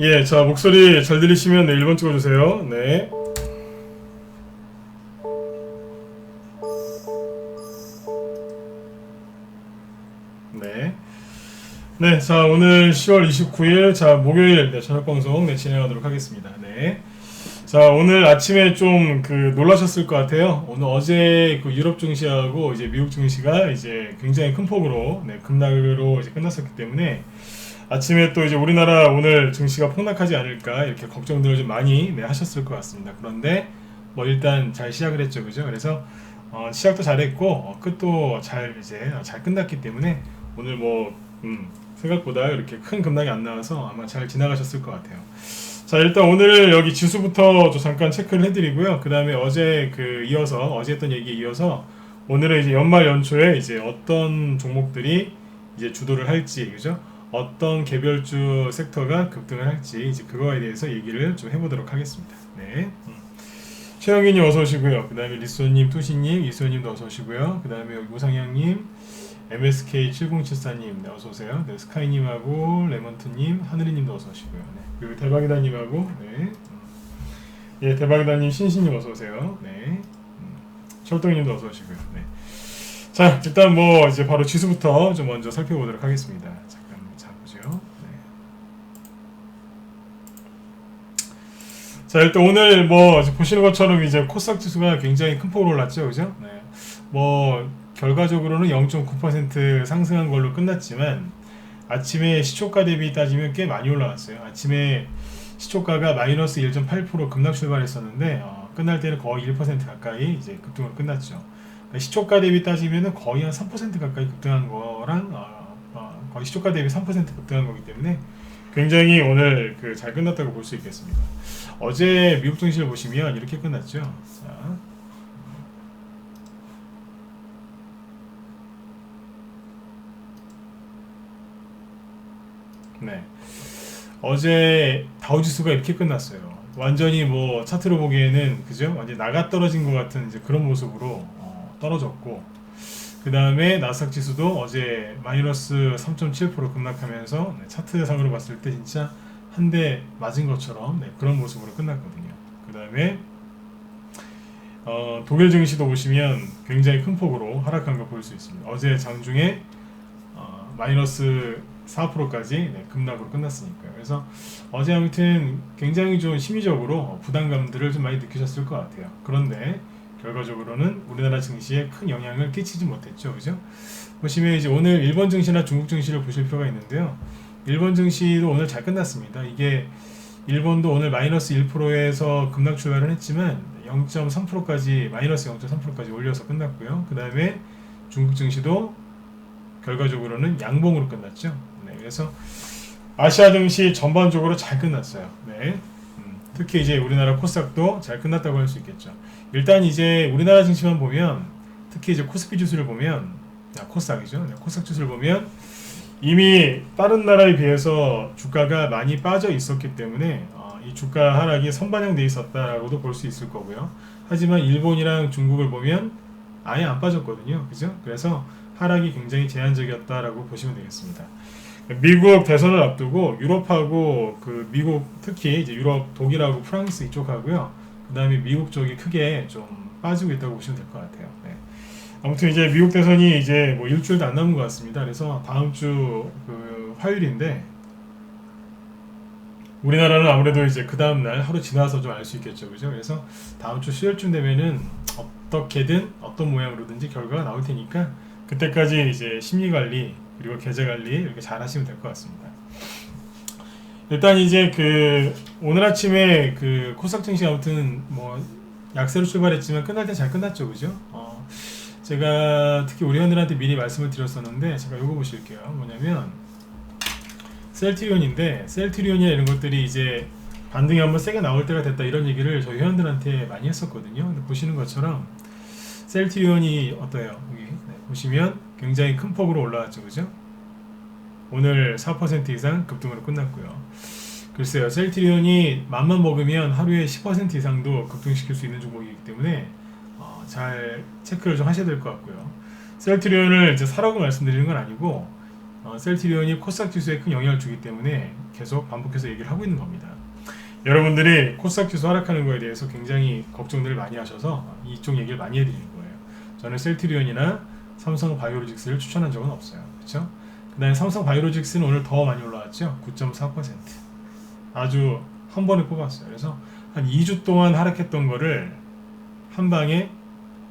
예, 자, 목소리 잘 들리시면 네, 1번 찍어주세요. 네. 네. 네, 자, 오늘 10월 29일, 자, 목요일, 네, 저녁방송, 네, 진행하도록 하겠습니다. 네. 자, 오늘 아침에 좀 놀라셨을 것 같아요. 오늘 어제 유럽 증시하고 이제 미국 증시가 이제 굉장히 큰 폭으로, 네, 급락으로 이제 끝났었기 때문에 아침에 또 이제 우리나라 오늘 증시가 폭락하지 않을까 이렇게 걱정들을 좀 많이 네, 하셨을 것 같습니다. 그런데 뭐 일단 잘 시작을 했죠, 그죠? 그래서 시작도 잘했고 끝도 잘 이제 잘 끝났기 때문에 오늘 뭐 생각보다 이렇게 큰 급락이 안 나와서 아마 잘 지나가셨을 것 같아요. 자, 일단 오늘 여기 지수부터 좀 잠깐 체크를 해드리고요. 그 다음에 어제 이어서 어제 했던 얘기에 이어서 오늘은 이제 연말 연초에 이제 어떤 종목들이 이제 주도를 할지, 그죠? 어떤 개별주 섹터가 급등을 할지 이제 그거에 대해서 얘기를 좀 해보도록 하겠습니다. 네. 최영희님 어서 오시고요. 그 다음에 리소님, 투시님, 이소님도 어서 오시고요. 그 다음에 우상향님, MSK7074님 네, 어서 오세요. 네, 스카이님하고 레몬트님, 하늘이님도 어서 오시고요. 네. 그리고 대박이다님하고 네. 예, 대박이다님, 신신님 어서 오세요. 네. 철동님도 어서 오시고요. 네. 자, 일단 뭐 이제 바로 지수부터 좀 먼저 살펴보도록 하겠습니다. 자, 일단 오늘 뭐 보시는 것처럼 이제 코스닥 지수가 굉장히 큰 폭으로 올랐죠, 그죠? 네. 뭐 결과적으로는 0.9% 상승한 걸로 끝났지만 아침에 시초가 대비 따지면 꽤 많이 올라왔어요. 아침에 시초가가 마이너스 1.8% 급락 출발했었는데 끝날 때는 거의 1% 가까이 이제 급등으로 끝났죠. 그러니까 시초가 대비 따지면은 거의 한 3% 가까이 급등한 거랑 거의 시초가 대비 3% 급등한 거기 때문에 굉장히 오늘 잘 끝났다고 볼 수 있겠습니다. 어제 미국 증시를 보시면 이렇게 끝났죠. 자. 네. 어제 다우지수가 이렇게 끝났어요. 완전히 뭐 차트로 보기에는 그죠? 완전 나가 떨어진 것 같은 이제 그런 모습으로 떨어졌고, 그 다음에 나스닥 지수도 어제 마이너스 3.7% 급락하면서 네, 차트상으로 봤을 때 진짜 한 대 맞은 것처럼 네, 그런 모습으로 끝났거든요. 그 다음에 독일 증시도 보시면 굉장히 큰 폭으로 하락한 걸 볼 수 있습니다. 어제 장중에 마이너스 4%까지 네, 급락으로 끝났으니까요. 그래서 어제 아무튼 굉장히 좀 심리적으로 부담감들을 좀 많이 느끼셨을 것 같아요. 그런데 결과적으로는 우리나라 증시에 큰 영향을 끼치지 못했죠, 그죠? 보시면 이제 오늘 일본 증시나 중국 증시를 보실 필요가 있는데요. 일본 증시도 오늘 잘 끝났습니다. 이게 일본도 오늘 마이너스 1%에서 급락 출발을 했지만 0.3%까지 마이너스 0.3%까지 올려서 끝났고요. 그 다음에 중국 증시도 결과적으로는 양봉으로 끝났죠. 네, 그래서 아시아 증시 전반적으로 잘 끝났어요. 네. 특히 이제 우리나라 코스닥도 잘 끝났다고 할 수 있겠죠. 일단 이제 우리나라 증시만 보면 특히 이제 코스피 지수를 보면 코스닥이죠. 네, 코스닥 지수를 보면 이미 다른 나라에 비해서 주가가 많이 빠져 있었기 때문에 이 주가 하락이 선반영돼 있었다라고도 볼 수 있을 거고요. 하지만 일본이랑 중국을 보면 아예 안 빠졌거든요. 그죠? 그래서 하락이 굉장히 제한적이었다라고 보시면 되겠습니다. 미국 대선을 앞두고 유럽하고 미국 특히 이제 유럽 독일하고 프랑스 이쪽하고요. 그 다음에 미국 쪽이 크게 좀 빠지고 있다고 보시면 될 것 같아요. 네. 아무튼 이제 미국 대선이 이제 뭐 일주일도 안 남은 것 같습니다. 그래서 다음 주 화요일인데 우리나라는 아무래도 이제 그 다음 날 하루 지나서 좀 알 수 있겠죠, 그죠? 그래서 다음 주 수요일쯤 되면은 어떻게든 어떤 모양으로든지 결과가 나올 테니까 그때까지 이제 심리 관리 그리고 계좌 관리 이렇게 잘 하시면 될 것 같습니다. 일단 이제 오늘 아침에 코스닥 증시 아무튼 뭐 약세로 출발했지만 끝날 때 잘 끝났죠, 그죠? 제가 특히 우리 회원들한테 미리 말씀을 드렸었는데 제가 요거 보실게요. 뭐냐면 셀트리온인데 셀트리온이나 이런 것들이 이제 반등이 한번 세게 나올 때가 됐다 이런 얘기를 저희 회원들한테 많이 했었거든요. 근데 보시는 것처럼 셀트리온이 어때요? 여기 보시면 굉장히 큰 폭으로 올라왔죠, 그죠? 오늘 4% 이상 급등으로 끝났고요. 글쎄요, 셀트리온이 맘만 먹으면 하루에 10% 이상도 급등시킬 수 있는 종목이기 때문에 잘 체크를 좀 하셔야 될 것 같고요. 셀트리온을 이제 사라고 말씀드리는 건 아니고 셀트리온이 코스닥 지수에 큰 영향을 주기 때문에 계속 반복해서 얘기를 하고 있는 겁니다. 여러분들이 코스닥 지수 하락하는 거에 대해서 굉장히 걱정들을 많이 하셔서 이쪽 얘기를 많이 해드리는 거예요. 저는 셀트리온이나 삼성 바이오로직스를 추천한 적은 없어요. 그렇죠? 그다음에 삼성 바이오로직스는 오늘 더 많이 올라왔죠. 9.4%. 아주 한 번에 뽑았어요. 그래서 한 2주 동안 하락했던 거를 한 방에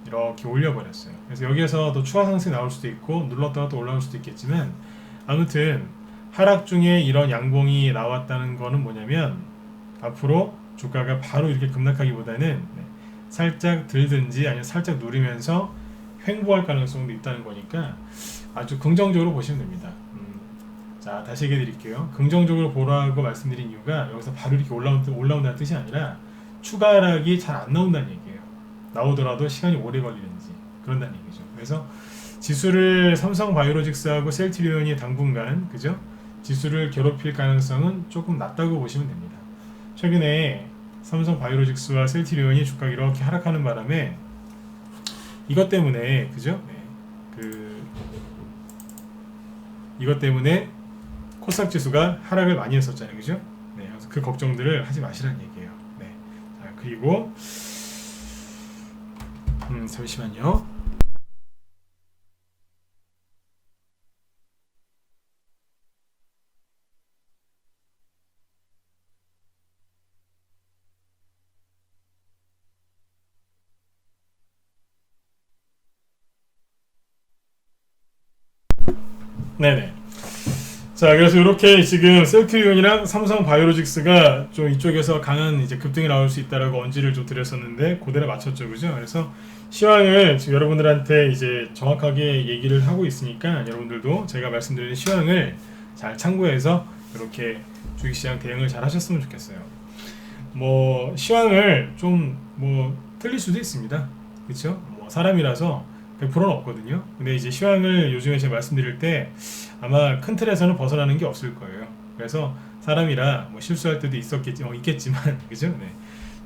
이렇게 올려버렸어요. 그래서 여기에서 또 추가 상승이 나올 수도 있고 눌렀다가 또 올라올 수도 있겠지만 아무튼 하락 중에 이런 양봉이 나왔다는 거는 뭐냐면 앞으로 주가가 바로 이렇게 급락하기보다는 살짝 들든지 아니면 살짝 누리면서 횡보할 가능성도 있다는 거니까 아주 긍정적으로 보시면 됩니다. 자, 다시 얘기해 드릴게요. 긍정적으로 보라고 말씀드린 이유가 여기서 바로 이렇게 올라온다는 뜻이 아니라 추가 하락이 잘 안 나온다는 얘기예요. 나오더라도 시간이 오래 걸리는지 그런다는 얘기죠. 그래서 지수를 삼성 바이오로직스하고 셀트리온이 당분간 그죠? 지수를 괴롭힐 가능성은 조금 낮다고 보시면 됩니다. 최근에 삼성 바이오로직스와 셀트리온이 주가가 이렇게 하락하는 바람에 이것 때문에 그죠? 이것 때문에 코스닥 지수가 하락을 많이 했었잖아요, 그죠? 네, 그래서 그 걱정들을 하지 마시라는 얘기예요. 네, 자, 그리고 잠시만요. 네네. 자, 그래서 이렇게 지금 셀트리온이랑 삼성 바이오로직스가 좀 이쪽에서 강한 이제 급등이 나올 수 있다라고 언지를 좀 드렸었는데 그대로 맞췄죠, 그죠? 그래서 시황을 지금 여러분들한테 이제 정확하게 얘기를 하고 있으니까 여러분들도 제가 말씀드린 시황을 잘 참고해서 이렇게 주식시장 대응을 잘 하셨으면 좋겠어요. 뭐 시황을 좀 뭐 틀릴 수도 있습니다, 그렇죠? 뭐 사람이라서 100%는 없거든요. 근데 이제 시황을 요즘에 제가 말씀드릴 때 아마 큰 틀에서는 벗어나는 게 없을 거예요. 그래서 사람이라 뭐 실수할 때도 있겠지만 그죠? 네.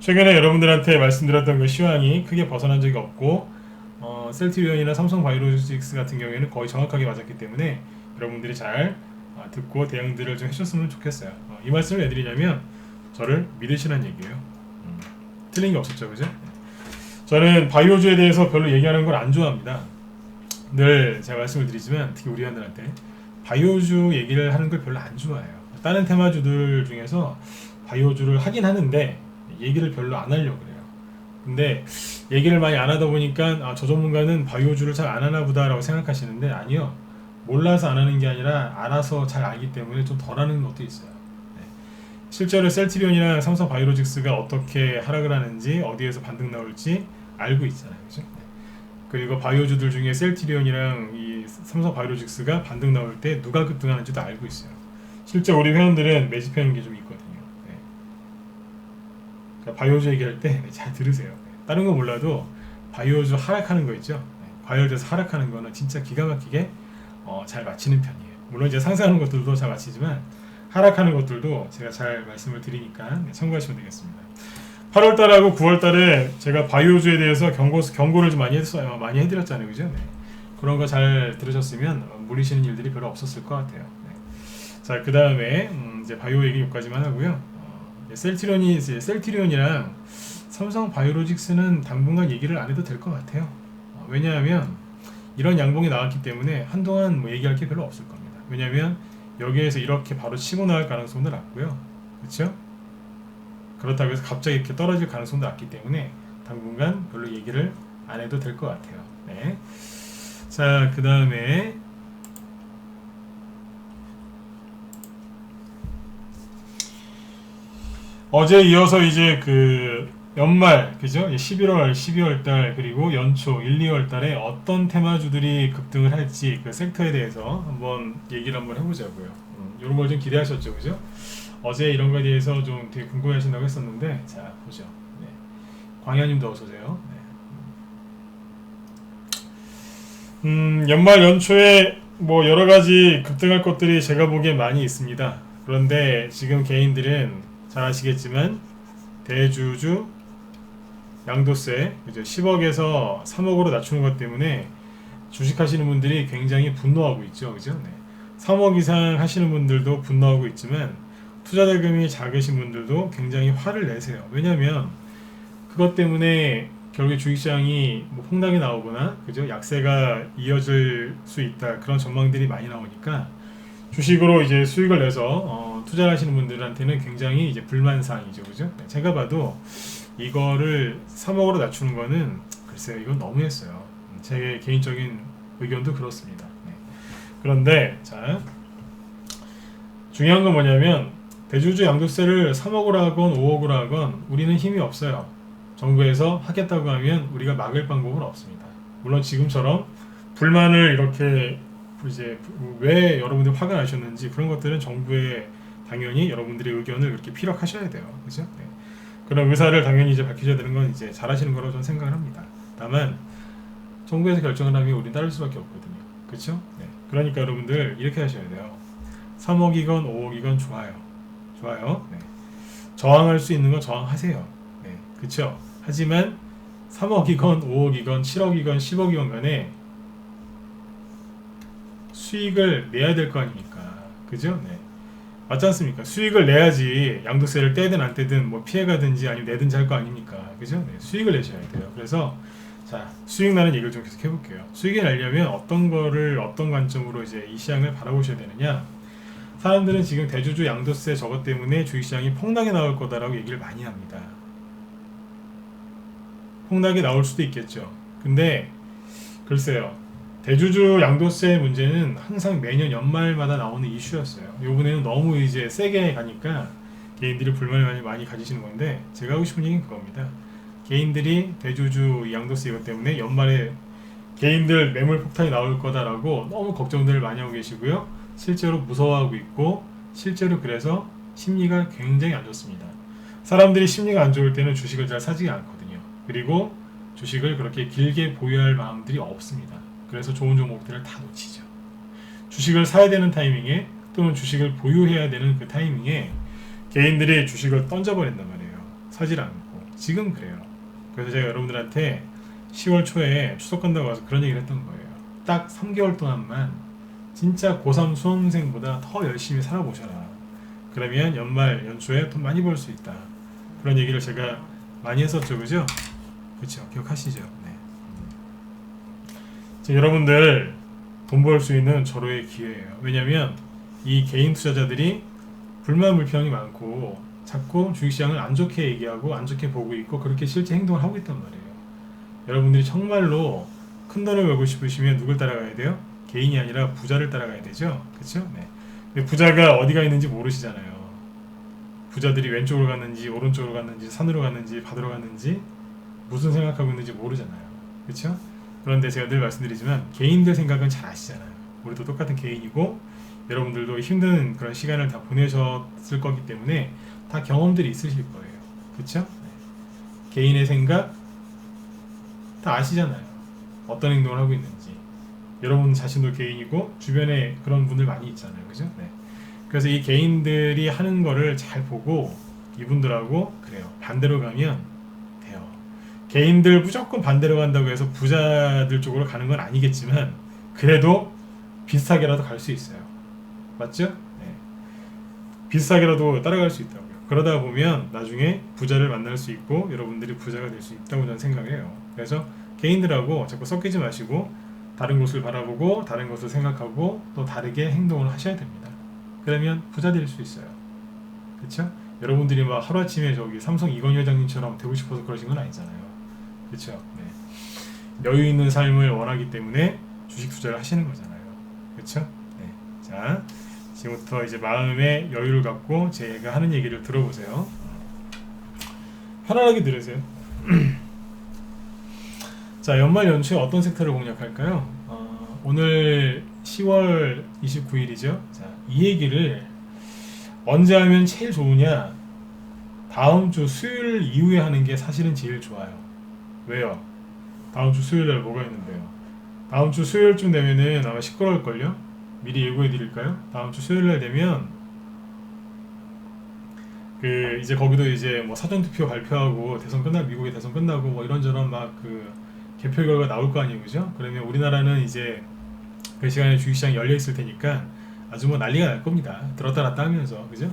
최근에 여러분들한테 말씀드렸던 그 시황이 크게 벗어난 적이 없고 셀트리온이나 삼성 바이오로직스 같은 경우에는 거의 정확하게 맞았기 때문에 여러분들이 잘 듣고 대응들을 좀 해줬으면 좋겠어요. 이 말씀을 해드리냐면 저를 믿으시라는 얘기예요. 틀린 게 없었죠, 그죠? 저는 바이오주에 대해서 별로 얘기하는 걸 안 좋아합니다. 늘 제가 말씀을 드리지만 특히 우리 회원들한테 바이오주 얘기를 하는 걸 별로 안 좋아해요. 다른 테마주들 중에서 바이오주를 하긴 하는데 얘기를 별로 안 하려고 그래요. 근데 얘기를 많이 안 하다 보니까 저 전문가는 바이오주를 잘 안 하나 보다라고 생각하시는데 아니요. 몰라서 안 하는 게 아니라 알아서 잘 알기 때문에 좀 덜 하는 것도 있어요. 실제로 셀트리온이나 삼성 바이오로직스가 어떻게 하락을 하는지 어디에서 반등 나올지 알고 있잖아요, 그죠? 그리고 바이오주들 중에 셀트리온이랑 이 삼성 바이오로직스가 반등 나올 때 누가 급등하는지도 알고 있어요. 실제 우리 회원들은 매집하는 게 좀 있거든요. 네. 그러니까 바이오주 얘기할 때 잘 들으세요. 다른 거 몰라도 바이오주 하락하는 거 있죠? 과열돼서 하락하는 거는 진짜 기가 막히게 잘 맞히는 편이에요. 물론 이제 상승하는 것들도 잘 맞히지만 하락하는 것들도 제가 잘 말씀을 드리니까 참고하시면 되겠습니다. 8월달하고 9월달에 제가 바이오주에 대해서 경고를 좀 많이 해드렸잖아요, 그죠? 네. 그런 거 잘 들으셨으면 물리시는 일들이 별로 없었을 것 같아요. 네. 자, 그 다음에 이제 바이오 얘기 여기까지만 하고요. 셀트리온이랑 삼성 바이오로직스는 당분간 얘기를 안 해도 될 것 같아요. 왜냐하면 이런 양봉이 나왔기 때문에 한동안 뭐 얘기할 게 별로 없을 겁니다. 왜냐하면 여기에서 이렇게 바로 치고 나갈 가능성도 낮고요, 그렇죠? 그렇다고 해서 갑자기 이렇게 떨어질 가능성도 낮기 때문에 당분간 별로 얘기를 안 해도 될 것 같아요. 네. 자, 그 다음에 어제 이어서 이제 그 연말 그죠? 11월, 12월 달 그리고 연초 1, 2월 달에 어떤 테마주들이 급등을 할지 그 섹터에 대해서 한번 얘기를 한번 해보자고요. 이런 걸 좀 기대하셨죠, 그죠? 어제 이런 거에 대해서 좀 되게 궁금해하신다고 했었는데 자 보죠. 네. 광현님도 어서 오세요. 네. 연말 연초에 뭐 여러 가지 급등할 것들이 제가 보기엔 많이 있습니다. 그런데 지금 개인들은 잘 아시겠지만 대주주 양도세 그죠? 10억에서 3억으로 낮추는 것 때문에 주식하시는 분들이 굉장히 분노하고 있죠, 그죠? 네. 3억 이상 하시는 분들도 분노하고 있지만 투자 자금이 작으신 분들도 굉장히 화를 내세요. 왜냐하면 그것 때문에 결국에 주식시장이 뭐 폭락이 나오거나 그죠? 약세가 이어질 수 있다 그런 전망들이 많이 나오니까 주식으로 이제 수익을 내서 투자를 하시는 분들한테는 굉장히 이제 불만사항이죠, 그죠? 네, 제가 봐도 이거를 3억으로 낮추는 거는 글쎄요, 이건 너무했어요. 제 개인적인 의견도 그렇습니다. 네. 그런데 자 중요한 건 뭐냐면 대주주 양도세를 3억으로 하건 5억으로 하건 우리는 힘이 없어요. 정부에서 하겠다고 하면 우리가 막을 방법은 없습니다. 물론 지금처럼 불만을 이렇게 이제 왜 여러분들 화가 나셨는지 그런 것들은 정부에 당연히 여러분들의 의견을 그렇게 피력하셔야 돼요. 그죠? 네. 그런 의사를 당연히 이제 밝히셔야 되는 건 이제 잘하시는 거라고 저는 생각을 합니다. 다만 정부에서 결정을 하면 우리는 따를 수밖에 없거든요. 그렇죠? 네. 그러니까 여러분들 이렇게 하셔야 돼요. 3억이건 5억이건 좋아요. 좋아요. 네. 저항할 수 있는 건 저항하세요. 네. 그렇죠? 하지만 3억이건 5억이건 7억이건 10억이건 간에 수익을 내야 될 거 아닙니까? 그죠? 네. 맞지 않습니까? 수익을 내야지 양도세를 떼든 안 떼든 뭐 피해가든지 아니면 내든지 할 거 아닙니까? 그죠? 네. 수익을 내셔야 돼요. 그래서 자, 수익 나는 얘기를 좀 계속 해볼게요. 수익이 나려면 어떤 거를 어떤 관점으로 이제 이 시장을 바라보셔야 되느냐? 사람들은 지금 대주주 양도세 저것 때문에 주식시장이 폭락이 나올 거다라고 얘기를 많이 합니다. 폭락이 나올 수도 있겠죠. 근데 글쎄요. 대주주 양도세 문제는 항상 매년 연말마다 나오는 이슈였어요. 이번에는 너무 이제 세게 가니까 개인들이 불만을 많이 가지시는 건데 제가 하고 싶은 얘기는 그겁니다. 개인들이 대주주 양도세 이것 때문에 연말에 개인들 매물 폭탄이 나올 거다라고 너무 걱정들을 많이 하고 계시고요. 실제로 무서워하고 있고 실제로 그래서 심리가 굉장히 안 좋습니다. 사람들이 심리가 안 좋을 때는 주식을 잘 사지 않거든요. 그리고 주식을 그렇게 길게 보유할 마음들이 없습니다. 그래서 좋은 종목들을 다 놓치죠. 주식을 사야 되는 타이밍에 또는 주식을 보유해야 되는 그 타이밍에 개인들이 주식을 던져버린단 말이에요. 사질 않고. 지금 그래요. 그래서 제가 여러분들한테 10월 초에 추석 간다고 와서 그런 얘기를 했던 거예요. 딱 3개월 동안만 진짜 고3 수험생보다 더 열심히 살아보셔라. 그러면 연말 연초에 돈 많이 벌 수 있다. 그런 얘기를 제가 많이 했었죠. 그죠? 그렇죠. 기억하시죠? 네. 여러분들 돈 벌 수 있는 절호의 기회예요. 왜냐면 이 개인 투자자들이 불만 불평이 많고 자꾸 주식시장을 안 좋게 얘기하고 안 좋게 보고 있고 그렇게 실제 행동을 하고 있단 말이에요. 여러분들이 정말로 큰 돈을 벌고 싶으시면 누굴 따라가야 돼요? 개인이 아니라 부자를 따라가야 되죠. 그렇죠? 네. 근데 부자가 어디가 있는지 모르시잖아요. 부자들이 왼쪽으로 갔는지 오른쪽으로 갔는지 산으로 갔는지 바다로 갔는지 무슨 생각하고 있는지 모르잖아요. 그렇죠? 그런데 제가 늘 말씀드리지만 개인들 생각은 잘 아시잖아요. 우리도 똑같은 개인이고 여러분들도 힘든 그런 시간을 다 보내셨을 거기 때문에 다 경험들이 있으실 거예요. 그렇죠? 네. 개인의 생각 다 아시잖아요. 어떤 행동을 하고 있는지. 여러분 자신도 개인이고 주변에 그런 분들 많이 있잖아요. 그죠? 네. 그래서 이 개인들이 하는 거를 잘 보고 이분들하고 그래요. 반대로 가면 돼요. 개인들 무조건 반대로 간다고 해서 부자들 쪽으로 가는 건 아니겠지만 그래도 비슷하게라도 갈 수 있어요. 맞죠? 네. 비슷하게라도 따라갈 수 있다고요. 그러다 보면 나중에 부자를 만날 수 있고 여러분들이 부자가 될 수 있다고 저는 생각을 해요. 그래서 개인들하고 자꾸 섞이지 마시고 다른 곳을 바라보고 다른 것을 생각하고 또 다르게 행동을 하셔야 됩니다. 그러면 부자 될 수 있어요. 그렇죠? 여러분들이 막 하루아침에 저기 삼성 이건희 회장님처럼 되고 싶어서 그러신 건 아니잖아요. 그렇죠? 네. 여유 있는 삶을 원하기 때문에 주식 투자를 하시는 거잖아요. 그렇죠? 네. 자, 지금부터 이제 마음의 여유를 갖고 제가 하는 얘기를 들어보세요. 편안하게 들으세요. 자, 연말 연초에 어떤 섹터를 공략할까요? 오늘 10월 29일이죠. 자, 이 얘기를 언제 하면 제일 좋으냐? 다음 주 수요일 이후에 하는 게 사실은 제일 좋아요. 왜요? 다음 주 수요일에 뭐가 있는데요? 다음 주 수요일쯤 되면은 아마 시끄러울걸요? 미리 예고해 드릴까요? 다음 주 수요일날 되면 그 이제 거기도 이제 뭐 사전투표 발표하고 대선 끝나 미국의 대선 끝나고 뭐 이런저런 막 그 개표 결과 나올 거 아니에요, 그죠? 그러면 우리나라는 이제 그 시간에 주식시장이 열려 있을 테니까 아주 뭐 난리가 날 겁니다. 들었다 놨다 하면서 그죠?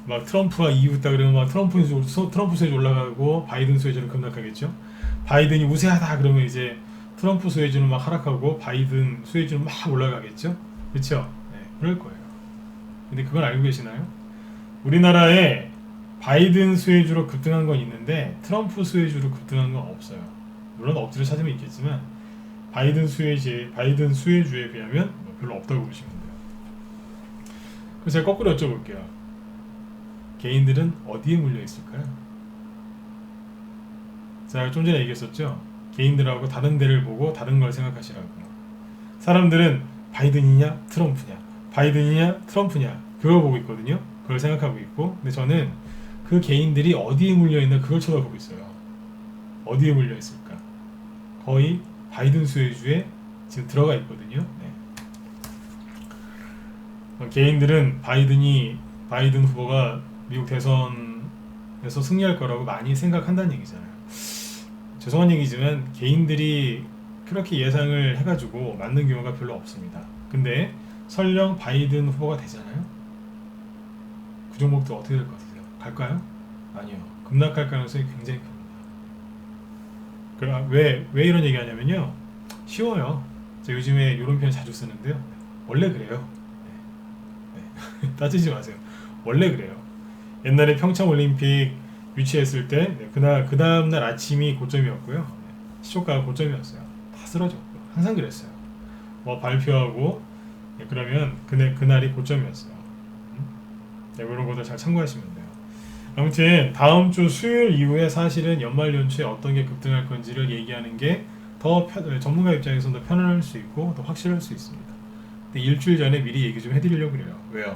막 트럼프와 EU 있다 그러면 막 트럼프 수혜주 올라가고 바이든 수혜주는 급락하겠죠. 바이든이 우세하다 그러면 이제 트럼프 수혜주는 막 하락하고 바이든 수혜주는 막 올라가겠죠. 그렇죠? 네, 그럴 거예요. 근데 그걸 알고 계시나요? 우리나라에 바이든 수혜주로 급등한 건 있는데 트럼프 수혜주로 급등한 건 없어요. 물론 엎드려 찾으면 있겠지만 바이든 수혜주에 비하면 별로 없다고 보시면 돼요. 그래서 제가 거꾸로 여쭤볼게요. 개인들은 어디에 물려 있을까요? 제가 좀 전에 얘기했었죠. 개인들하고 다른 데를 보고 다른 걸 생각하시라고. 사람들은 바이든이냐 트럼프냐, 바이든이냐 트럼프냐 그걸 보고 있거든요. 그걸 생각하고 있고, 근데 저는 그 개인들이 어디에 물려 있나 그걸 쳐다보고 있어요. 어디에 물려 있을까? 거의 바이든 수혜주에 지금 들어가 있거든요. 네. 개인들은 바이든 후보가 미국 대선에서 승리할 거라고 많이 생각한다는 얘기잖아요. 죄송한 얘기지만 개인들이 그렇게 예상을 해가지고 맞는 경우가 별로 없습니다. 근데 설령 바이든 후보가 되잖아요. 그 종목도 어떻게 될 것 같으세요? 갈까요? 아니요. 급락할 가능성이 굉장히 큽니다. 왜 이런 얘기 하냐면요. 쉬워요. 제가 요즘에 이런 표현 자주 쓰는데요. 원래 그래요. 네. 따지지 마세요. 원래 그래요. 옛날에 평창올림픽 유치했을 때 그 다음날 아침이 고점이었고요. 시초가가 고점이었어요. 다 쓰러졌고 항상 그랬어요. 뭐 발표하고 그러면 그날이 고점이었어요. 네, 이런 것들 잘 참고하시면 돼요. 아무튼 다음 주 수요일 이후에 사실은 연말 연초에 어떤 게 급등할 건지를 얘기하는 게 더 전문가 입장에서는 더 편안할 수 있고 더 확실할 수 있습니다. 근데 일주일 전에 미리 얘기 좀 해드리려고 그래요. 왜요?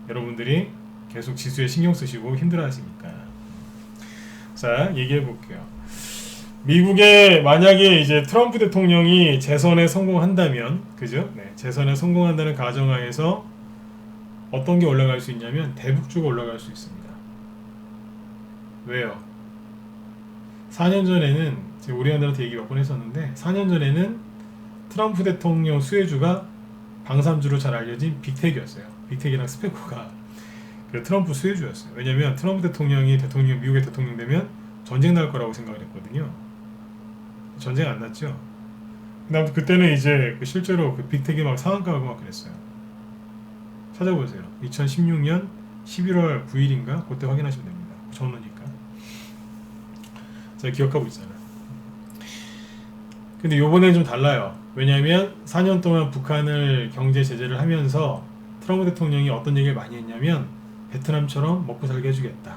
여러분들이 계속 지수에 신경 쓰시고 힘들어 하시니까. 자, 얘기해 볼게요. 미국에 만약에 이제 트럼프 대통령이 재선에 성공한다면, 그죠? 네, 재선에 성공한다는 가정하에서 어떤 게 올라갈 수 있냐면 대북주가 올라갈 수 있습니다. 왜요? 4년 전에는 제가 우리나라한테 얘기 몇 번 했었는데 4년 전에는 트럼프 대통령 수혜주가 방산주로 잘 알려진 빅텍이었어요. 빅텍이랑 스페코가 그 트럼프 수혜주였어요. 왜냐면 트럼프 대통령이 미국의 대통령 되면 전쟁 날 거라고 생각을 했거든요. 전쟁 안 났죠. 근데 그때는 이제 실제로 그 빅텍이 막 상한가하고 막 그랬어요. 찾아보세요. 2016년 11월 9일인가 그때 확인하시면 됩니다. 전후니까. 제가 기억하고 있잖아요. 근데 요번엔 좀 달라요. 왜냐하면 4년 동안 북한을 경제 제재를 하면서 트럼프 대통령이 어떤 얘기를 많이 했냐면 베트남처럼 먹고 살게 해주겠다.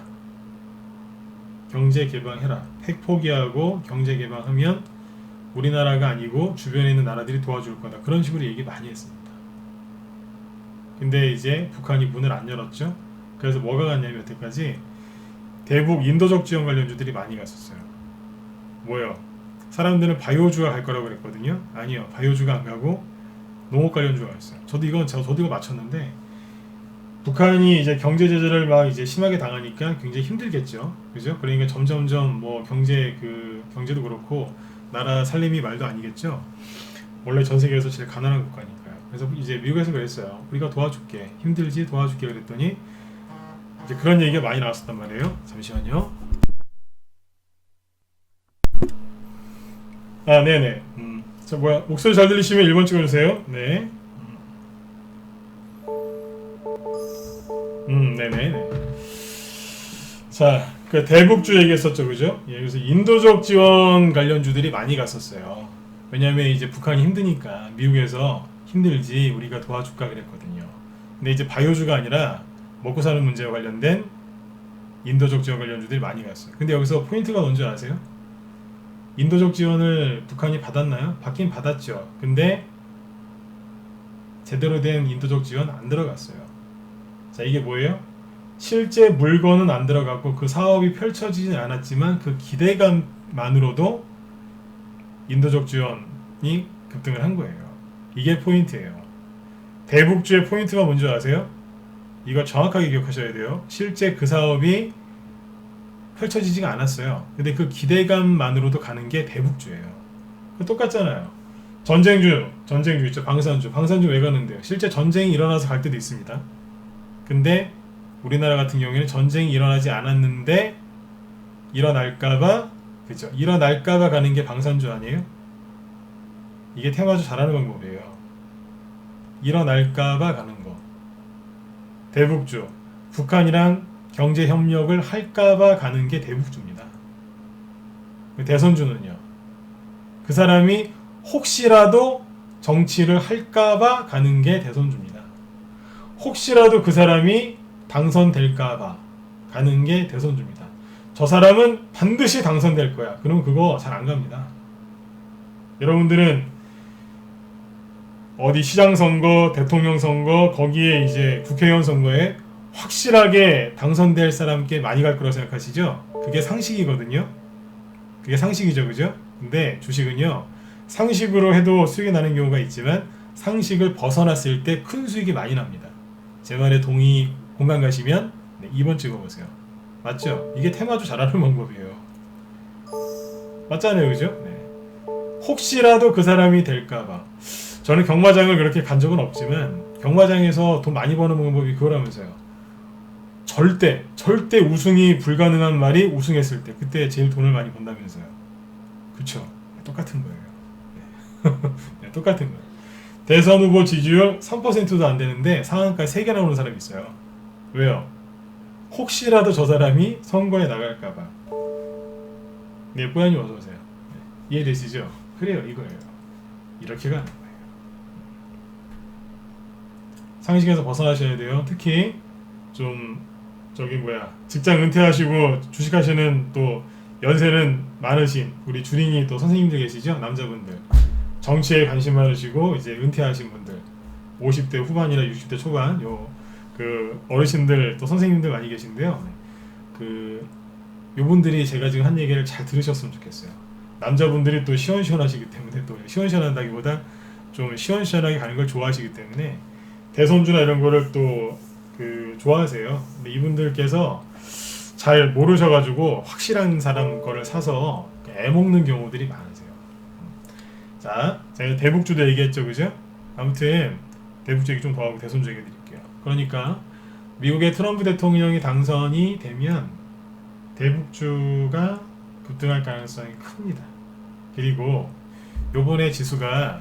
경제 개방해라. 핵 포기하고 경제 개방하면 우리나라가 아니고 주변에 있는 나라들이 도와줄 거다. 그런 식으로 얘기 많이 했습니다. 근데 이제 북한이 문을 안 열었죠. 그래서 뭐가 갔냐면 여태까지 대북 인도적 지원 관련주들이 많이 갔었어요. 뭐요? 사람들은 바이오주가 갈 거라고 그랬거든요. 아니요. 바이오주가 안 가고 농업 관련주가 갔어요. 저도 이거 맞췄는데 북한이 이제 경제 제재를 막 이제 심하게 당하니까 굉장히 힘들겠죠. 그죠? 그러니까 점점점 뭐 경제도 그렇고 나라 살림이 말도 아니겠죠. 원래 전 세계에서 제일 가난한 국가니까요. 그래서 이제 미국에서 그랬어요. 우리가 도와줄게. 힘들지 도와줄게 그랬더니 이제 그런 얘기가 많이 나왔었단 말이에요. 잠시만요. 아, 네네. 자, 목소리 잘 들리시면 1번 찍어주세요. 네. 네네. 자, 그 대북주 얘기했었죠, 그죠? 예, 그래서 인도적 지원 관련주들이 많이 갔었어요. 왜냐하면 이제 북한이 힘드니까 미국에서 힘들지 우리가 도와줄까 그랬거든요. 근데 이제 바이오주가 아니라 먹고 사는 문제와 관련된 인도적 지원 관련주들이 많이 갔어요. 근데 여기서 포인트가 뭔지 아세요? 인도적 지원을 북한이 받았나요? 받긴 받았죠. 근데 제대로 된 인도적 지원 안 들어갔어요. 자, 이게 뭐예요? 실제 물건은 안 들어갔고 그 사업이 펼쳐지진 않았지만 그 기대감만으로도 인도적 지원이 급등을 한 거예요. 이게 포인트예요. 대북주의 포인트가 뭔지 아세요? 이거 정확하게 기억하셔야 돼요. 실제 그 사업이 펼쳐지지가 않았어요. 근데 그 기대감만으로도 가는 게 대북주예요. 똑같잖아요. 전쟁주 있죠. 방산주 왜 가는데요? 실제 전쟁이 일어나서 갈 때도 있습니다. 근데 우리나라 같은 경우에는 전쟁이 일어나지 않았는데 일어날까봐, 그죠? 일어날까봐 가는 게 방산주 아니에요? 이게 테마주 잘하는 방법이에요. 일어날까봐 가는 거. 대북주, 북한이랑 경제 협력을 할까봐 가는 게 대북주입니다. 대선주는요, 그 사람이 혹시라도 정치를 할까봐 가는 게 대선주입니다. 혹시라도 그 사람이 당선될까봐 가는 게 대선주입니다. 저 사람은 반드시 당선될 거야. 그럼 그거 잘 안 갑니다. 여러분들은 어디 시장 선거, 대통령 선거, 거기에 이제 국회의원 선거에 확실하게 당선될 사람께 많이 갈 거라고 생각하시죠? 그게 상식이거든요. 그게 상식이죠, 그죠? 근데 주식은요, 상식으로 해도 수익이 나는 경우가 있지만 상식을 벗어났을 때 큰 수익이 많이 납니다. 제 말에 공감 가시면 2번 찍어보세요. 맞죠? 이게 테마주 잘하는 방법이에요. 맞잖아요, 그죠? 네. 혹시라도 그 사람이 될까봐. 저는 경마장을 그렇게 간 적은 없지만 경마장에서 돈 많이 버는 방법이 그거라면서요. 절대 우승이 불가능한 말이 우승했을 때 그때 제일 돈을 많이 번다면서요. 그쵸? 똑같은 거예요. 네, 똑같은 거예요. 대선 후보 지지율 3%도 안 되는데 상한가 3개 나오는 사람이 있어요. 왜요? 혹시라도 저 사람이 선거에 나갈까봐. 네, 뽀얀님 어서오세요. 네, 이해되시죠? 그래요, 이거예요. 이렇게 가는 거예요. 상식에서 벗어나셔야 돼요. 특히 좀 직장 은퇴하시고 주식하시는 또 연세는 많으신 우리 주린이 또 선생님들 계시죠? 남자분들 정치에 관심 많으시고 이제 은퇴하신 분들 50대 후반이나 60대 초반 그 어르신들 또 선생님들 많이 계신데요. 요분들이 제가 지금 한 얘기를 잘 들으셨으면 좋겠어요. 남자분들이 또 시원시원하시기 때문에 또 시원시원한다기보다 좀 시원시원하게 가는 걸 좋아하시기 때문에 대선주나 이런 거를 또 좋아하세요. 근데 이분들께서 잘 모르셔가지고 확실한 사람 거를 사서 애먹는 경우들이 많으세요. 자, 제가 대북주도 얘기했죠, 그죠? 아무튼 대북주 얘기 좀 더 하고 대선주 얘기 드릴게요. 그러니까 미국의 트럼프 대통령이 당선이 되면 대북주가 급등할 가능성이 큽니다. 그리고 요번에 지수가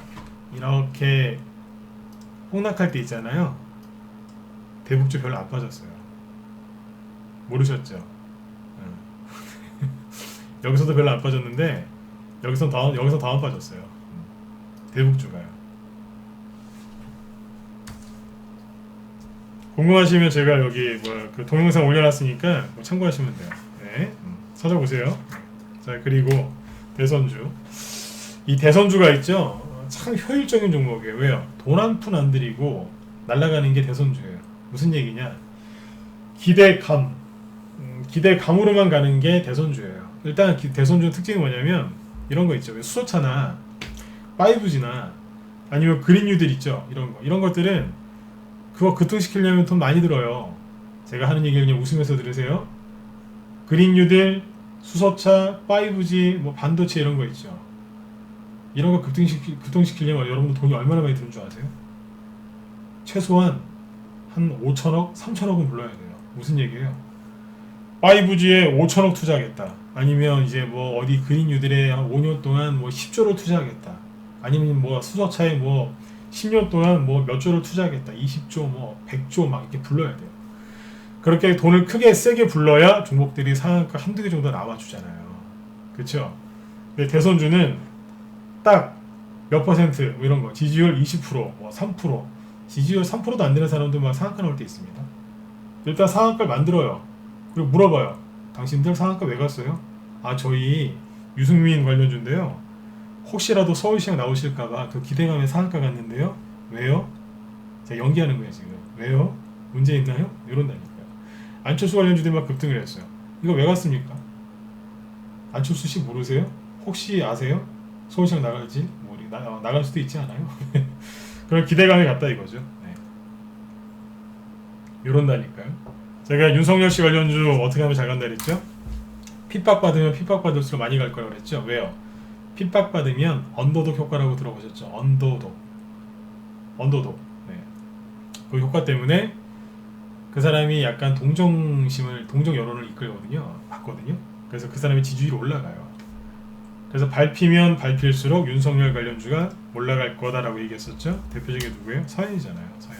이렇게 폭락할 때 있잖아요. 대북주 별로 안 빠졌어요. 모르셨죠? 여기서도 별로 안 빠졌는데 여기서 더 안 빠졌어요. 대북주가요. 궁금하시면 제가 여기 그 동영상 올려놨으니까 참고하시면 돼요. 네, 찾아보세요. 자, 그리고 대선주. 이 대선주가 있죠. 참 효율적인 종목이에요. 왜요? 돈 한 푼 안 들이고 날아가는 게 대선주예요. 무슨 얘기냐? 기대감으로만 가는 게 대선주예요. 일단 대선주 특징이 뭐냐면 이런 거 있죠. 수소차나 5G나 아니면 그린뉴딜 있죠. 이런 것들은 그거 급등시키려면 돈 많이 들어요. 제가 하는 얘기를 그냥 웃으면서 들으세요. 그린뉴딜, 수소차, 5G, 반도체 이런 거 있죠. 이런 거 급등시키려면 여러분들 돈이 얼마나 많이 드는 줄 아세요? 최소한 한 5천억, 3천억은 불러야 돼요. 무슨 얘기예요? 5G에 5천억 투자하겠다. 아니면 이제 어디 그린뉴딜에 한 5년 동안 10조를 투자하겠다. 아니면 수소차에 10년 동안 몇 조를 투자하겠다. 20조, 100조 막 이렇게 불러야 돼요. 그렇게 돈을 크게 세게 불러야 종목들이 상한가 한두 개 정도 나와주잖아요. 그렇죠? 근데 대선주는 딱 몇 퍼센트 이런 거 지지율 20%, 3%, 지지율 3%도 안 되는 사람도 막 상한가 나올 때 있습니다. 일단 상한가를 만들어요. 그리고 물어봐요. 당신들 상한가 왜 갔어요? 아, 저희 유승민 관련주인데요. 혹시라도 서울시장 나오실까봐 그 기대감에 상한가 갔는데요. 왜요? 제가 연기하는 거예요 지금. 왜요? 문제 있나요? 이런다니까요. 안철수 관련주들이 막 급등을 했어요. 이거 왜 갔습니까? 안철수 씨 모르세요? 혹시 아세요? 서울시장 나갈지? 나갈 수도 있지 않아요? 그런 기대감이 갔다 이거죠. 네. 이런다니까요. 제가 윤석열 씨 관련주 어떻게 하면 잘 간다 그랬죠? 핍박받으면 핍박받을수록 많이 갈 거라고 그랬죠. 왜요? 핍박받으면 언더독 효과라고 들어보셨죠? 언더독. 네. 그 효과 때문에 그 사람이 약간 동정 여론을 받거든요. 그래서 그 사람의 지지율이 올라가요. 그래서 밟히면 밟힐수록 윤석열 관련주가 올라갈 거다라고 얘기했었죠. 대표적인 누구예요? 서현이잖아요. 서현.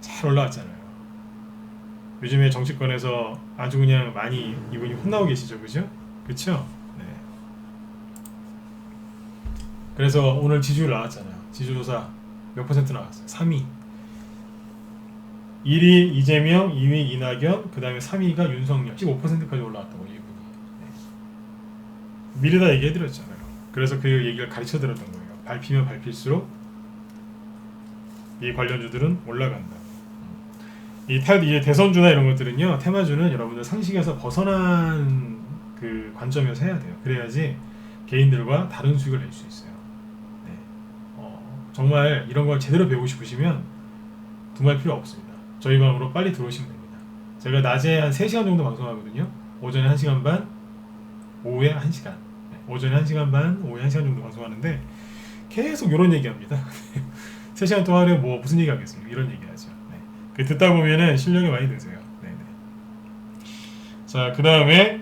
잘 올라왔잖아요. 요즘에 정치권에서 아주 그냥 많이 이분이 혼나고 계시죠, 그죠? 그쵸? 네. 그래서 오늘 지지율 나왔잖아요. 지지조사 몇 퍼센트 나왔어요? 3위. 1위 이재명, 2위 이낙연, 그 다음에 3위가 윤석열. 15%까지 올라왔다고 이분이. 네. 미리 다 얘기해드렸잖아요. 그래서 그 얘기를 가르쳐드렸던 거예요. 밟히면 밟힐수록 이 관련주들은 올라간다. 이제 대선주나 이런 것들은요, 테마주는 여러분들 상식에서 벗어난 그 관점에서 해야 돼요. 그래야지 개인들과 다른 수익을 낼 수 있어요. 네. 정말 이런 걸 제대로 배우고 싶으시면 두말 필요 없습니다. 저희 방으로 빨리 들어오시면 됩니다. 제가 낮에 한 3시간 정도 방송하거든요. 오전에 1시간 반, 오후에 1시간. 네. 오전에 1시간 반, 오후에 1시간 정도 방송하는데 계속 이런 얘기합니다. 3시간 동안에 뭐 무슨 얘기 하겠습니까? 이런 얘기 하죠. 네. 듣다 보면은 실력이 많이 드세요. 네네. 자, 그 다음에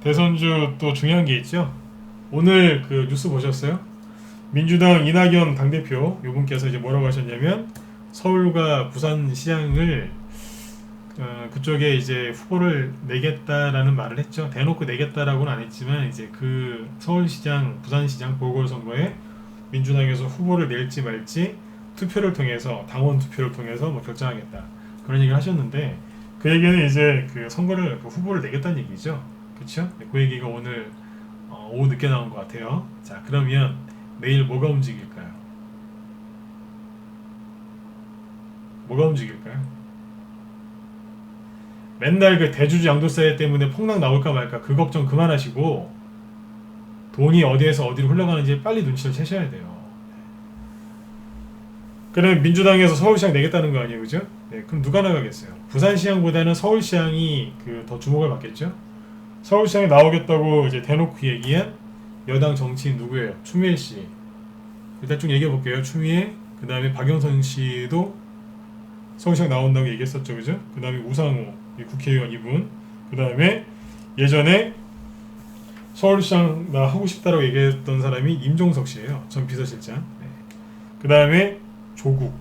대선주 또 중요한 게 있죠. 오늘 그 뉴스 보셨어요? 민주당 이낙연 당대표 요분께서 이제 뭐라고 하셨냐면 서울과 부산시장을 그쪽에 이제 후보를 내겠다라는 말을 했죠. 대놓고 내겠다라고는 안 했지만 이제 그 서울시장, 부산시장 보궐선거에 민주당에서 후보를 낼지 말지 투표를 통해서 당원 투표를 통해서 뭐 결정하겠다 그런 얘기를 하셨는데 그 얘기는 이제 그 선거를 그 후보를 내겠다는 얘기죠. 그렇죠? 그 얘기가 오늘 오후 늦게 나온 것 같아요. 자, 그러면 내일 뭐가 움직일까요? 뭐가 움직일까요? 맨날 그 대주주 양도세 때문에 폭락 나올까 말까 그 걱정 그만하시고 돈이 어디에서 어디로 흘러가는지 빨리 눈치를 채셔야 돼요. 그럼 민주당에서 서울시장 내겠다는 거 아니에요, 그죠? 네, 그럼 누가 나가겠어요? 부산시장보다는 서울시장이 그 더 주목을 받겠죠? 서울시장에 나오겠다고 이제 대놓고 얘기한 여당 정치인 누구예요? 추미애 씨. 일단 쭉 얘기해 볼게요. 추미애, 그 다음에 박영선 씨도 서울시장 나온다고 얘기했었죠, 그죠? 그 다음에 우상호 국회의원 이분, 그 다음에 예전에 서울시장 나 하고 싶다라고 얘기했던 사람이 임종석 씨예요. 전 비서실장. 네. 그 다음에 조국.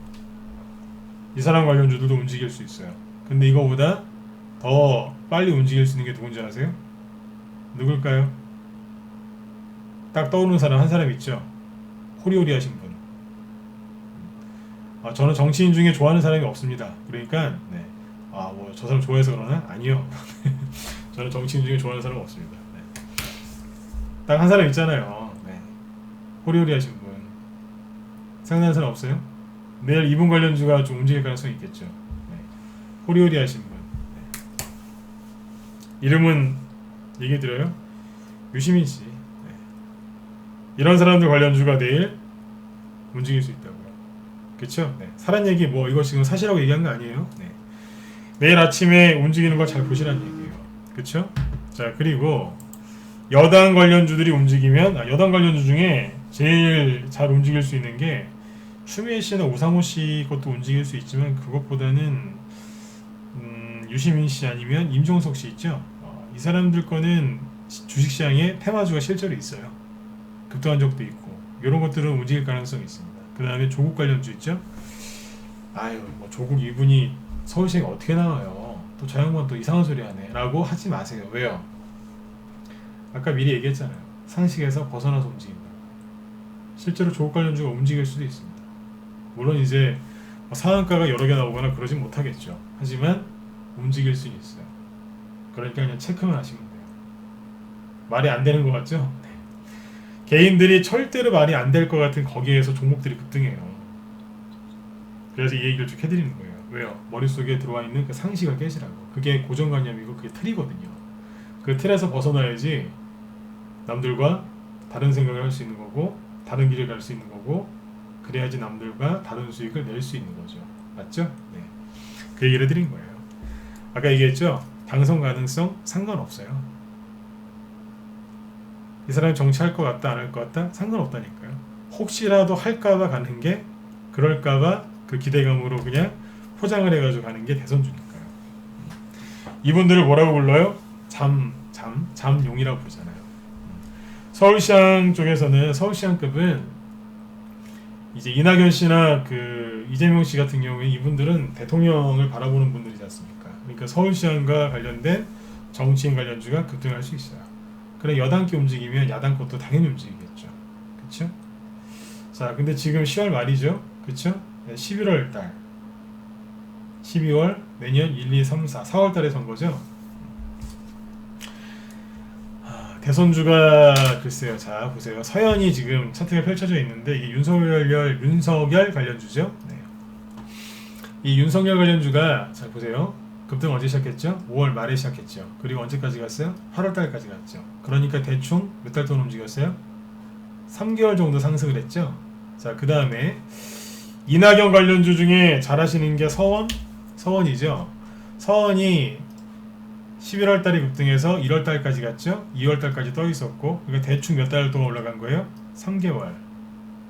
이 사람 관련주들도 움직일 수 있어요. 근데 이거보다 더 빨리 움직일 수 있는 게 누군지 아세요? 누굴까요? 딱 떠오르는 사람 한 사람 있죠? 호리호리하신 분. 저는 정치인 중에 좋아하는 사람이 없습니다. 그러니까 네. 뭐 저 사람 좋아해서 그러나? 아니요. 저는 정치인 중에 좋아하는 사람 없습니다. 네. 딱 한 사람 있잖아요. 네. 호리호리하신 분. 생각나는 사람 없어요? 내일 이분 관련주가 좀 움직일 가능성이 있겠죠. 네. 호리호리하신 분. 네. 이름은 얘기 드려요? 유시민 씨. 네. 이런 사람들 관련주가 내일 움직일 수 있다고요. 그렇죠? 네. 사람 얘기 뭐 이거 지금 사실하고 얘기한 거 아니에요? 네. 내일 아침에 움직이는 걸 잘 보시라는 얘기예요. 그렇죠? 자, 그리고 여당 관련주들이 움직이면 여당 관련주 중에 제일 잘 움직일 수 있는 게 추미애 씨나 우상호 씨 것도 움직일 수 있지만 그것보다는 유시민 씨 아니면 임종석 씨 있죠? 이 사람들 거는 주식시장에 테마주가 실제로 있어요. 급등한 적도 있고 이런 것들은 움직일 가능성이 있습니다. 그 다음에 조국 관련주 있죠? 뭐 조국 이분이 서울시장에 어떻게 나와요? 또 저 양반 또 이상한 소리 하네 라고 하지 마세요. 왜요? 아까 미리 얘기했잖아요. 상식에서 벗어나서 움직인다. 실제로 조국 관련주가 움직일 수도 있습니다. 물론 이제 상한가가 여러 개 나오거나 그러진 못하겠죠. 하지만 움직일 수 있어요. 그러니까 그냥 체크만 하시면 돼요. 말이 안 되는 것 같죠? 네. 개인들이 절대로 말이 안 될 것 같은 거기에서 종목들이 급등해요. 그래서 이 얘기를 쭉 해드리는 거예요. 왜요? 머릿속에 들어와 있는 그 상식을 깨시라고. 그게 고정관념이고 그게 틀이거든요. 그 틀에서 벗어나야지 남들과 다른 생각을 할 수 있는 거고 다른 길을 갈 수 있는 거고 그래야지 남들과 다른 수익을 낼 수 있는 거죠. 맞죠? 네. 그 얘기를 드린 거예요. 아까 얘기했죠? 당선 가능성 상관없어요. 이 사람이 정치할 것 같다 안 할 것 같다 상관없다니까요. 혹시라도 할까봐 가는 게 그럴까봐 그 기대감으로 그냥 포장을 해가지고 가는 게 대선주니까요. 이분들을 뭐라고 불러요? 잠용이라고 부르잖아요. 서울시장 쪽에서는 서울시장급은 이제 이낙연 씨나 그 이재명 씨 같은 경우에 이분들은 대통령을 바라보는 분들이지 않습니까? 그러니까 서울시장과 관련된 정치인 관련주가 급등할 수 있어요. 그래 여당끼 움직이면 야당 것도 당연히 움직이겠죠. 그렇죠? 자, 근데 지금 10월 말이죠. 그렇죠? 11월 달 12월 내년 1, 2, 3, 4, 4월 달에 선거죠. 대선주가 글쎄요. 자, 보세요. 서현이 지금 차트가 펼쳐져 있는데 이게 윤석열 관련주죠. 네. 이 윤석열 관련주가 자 보세요. 급등 언제 시작했죠? 5월 말에 시작했죠. 그리고 언제까지 갔어요? 8월 달까지 갔죠. 그러니까 대충 몇 달 동안 움직였어요? 3개월 정도 상승을 했죠. 자, 그 다음에 이낙연 관련주 중에 잘하시는 게 서원이죠. 서원이 11월 달에 급등해서 1월 달까지 갔죠. 2월 달까지 떠 있었고, 그러니까 대충 몇 달 동안 올라간 거예요? 3개월.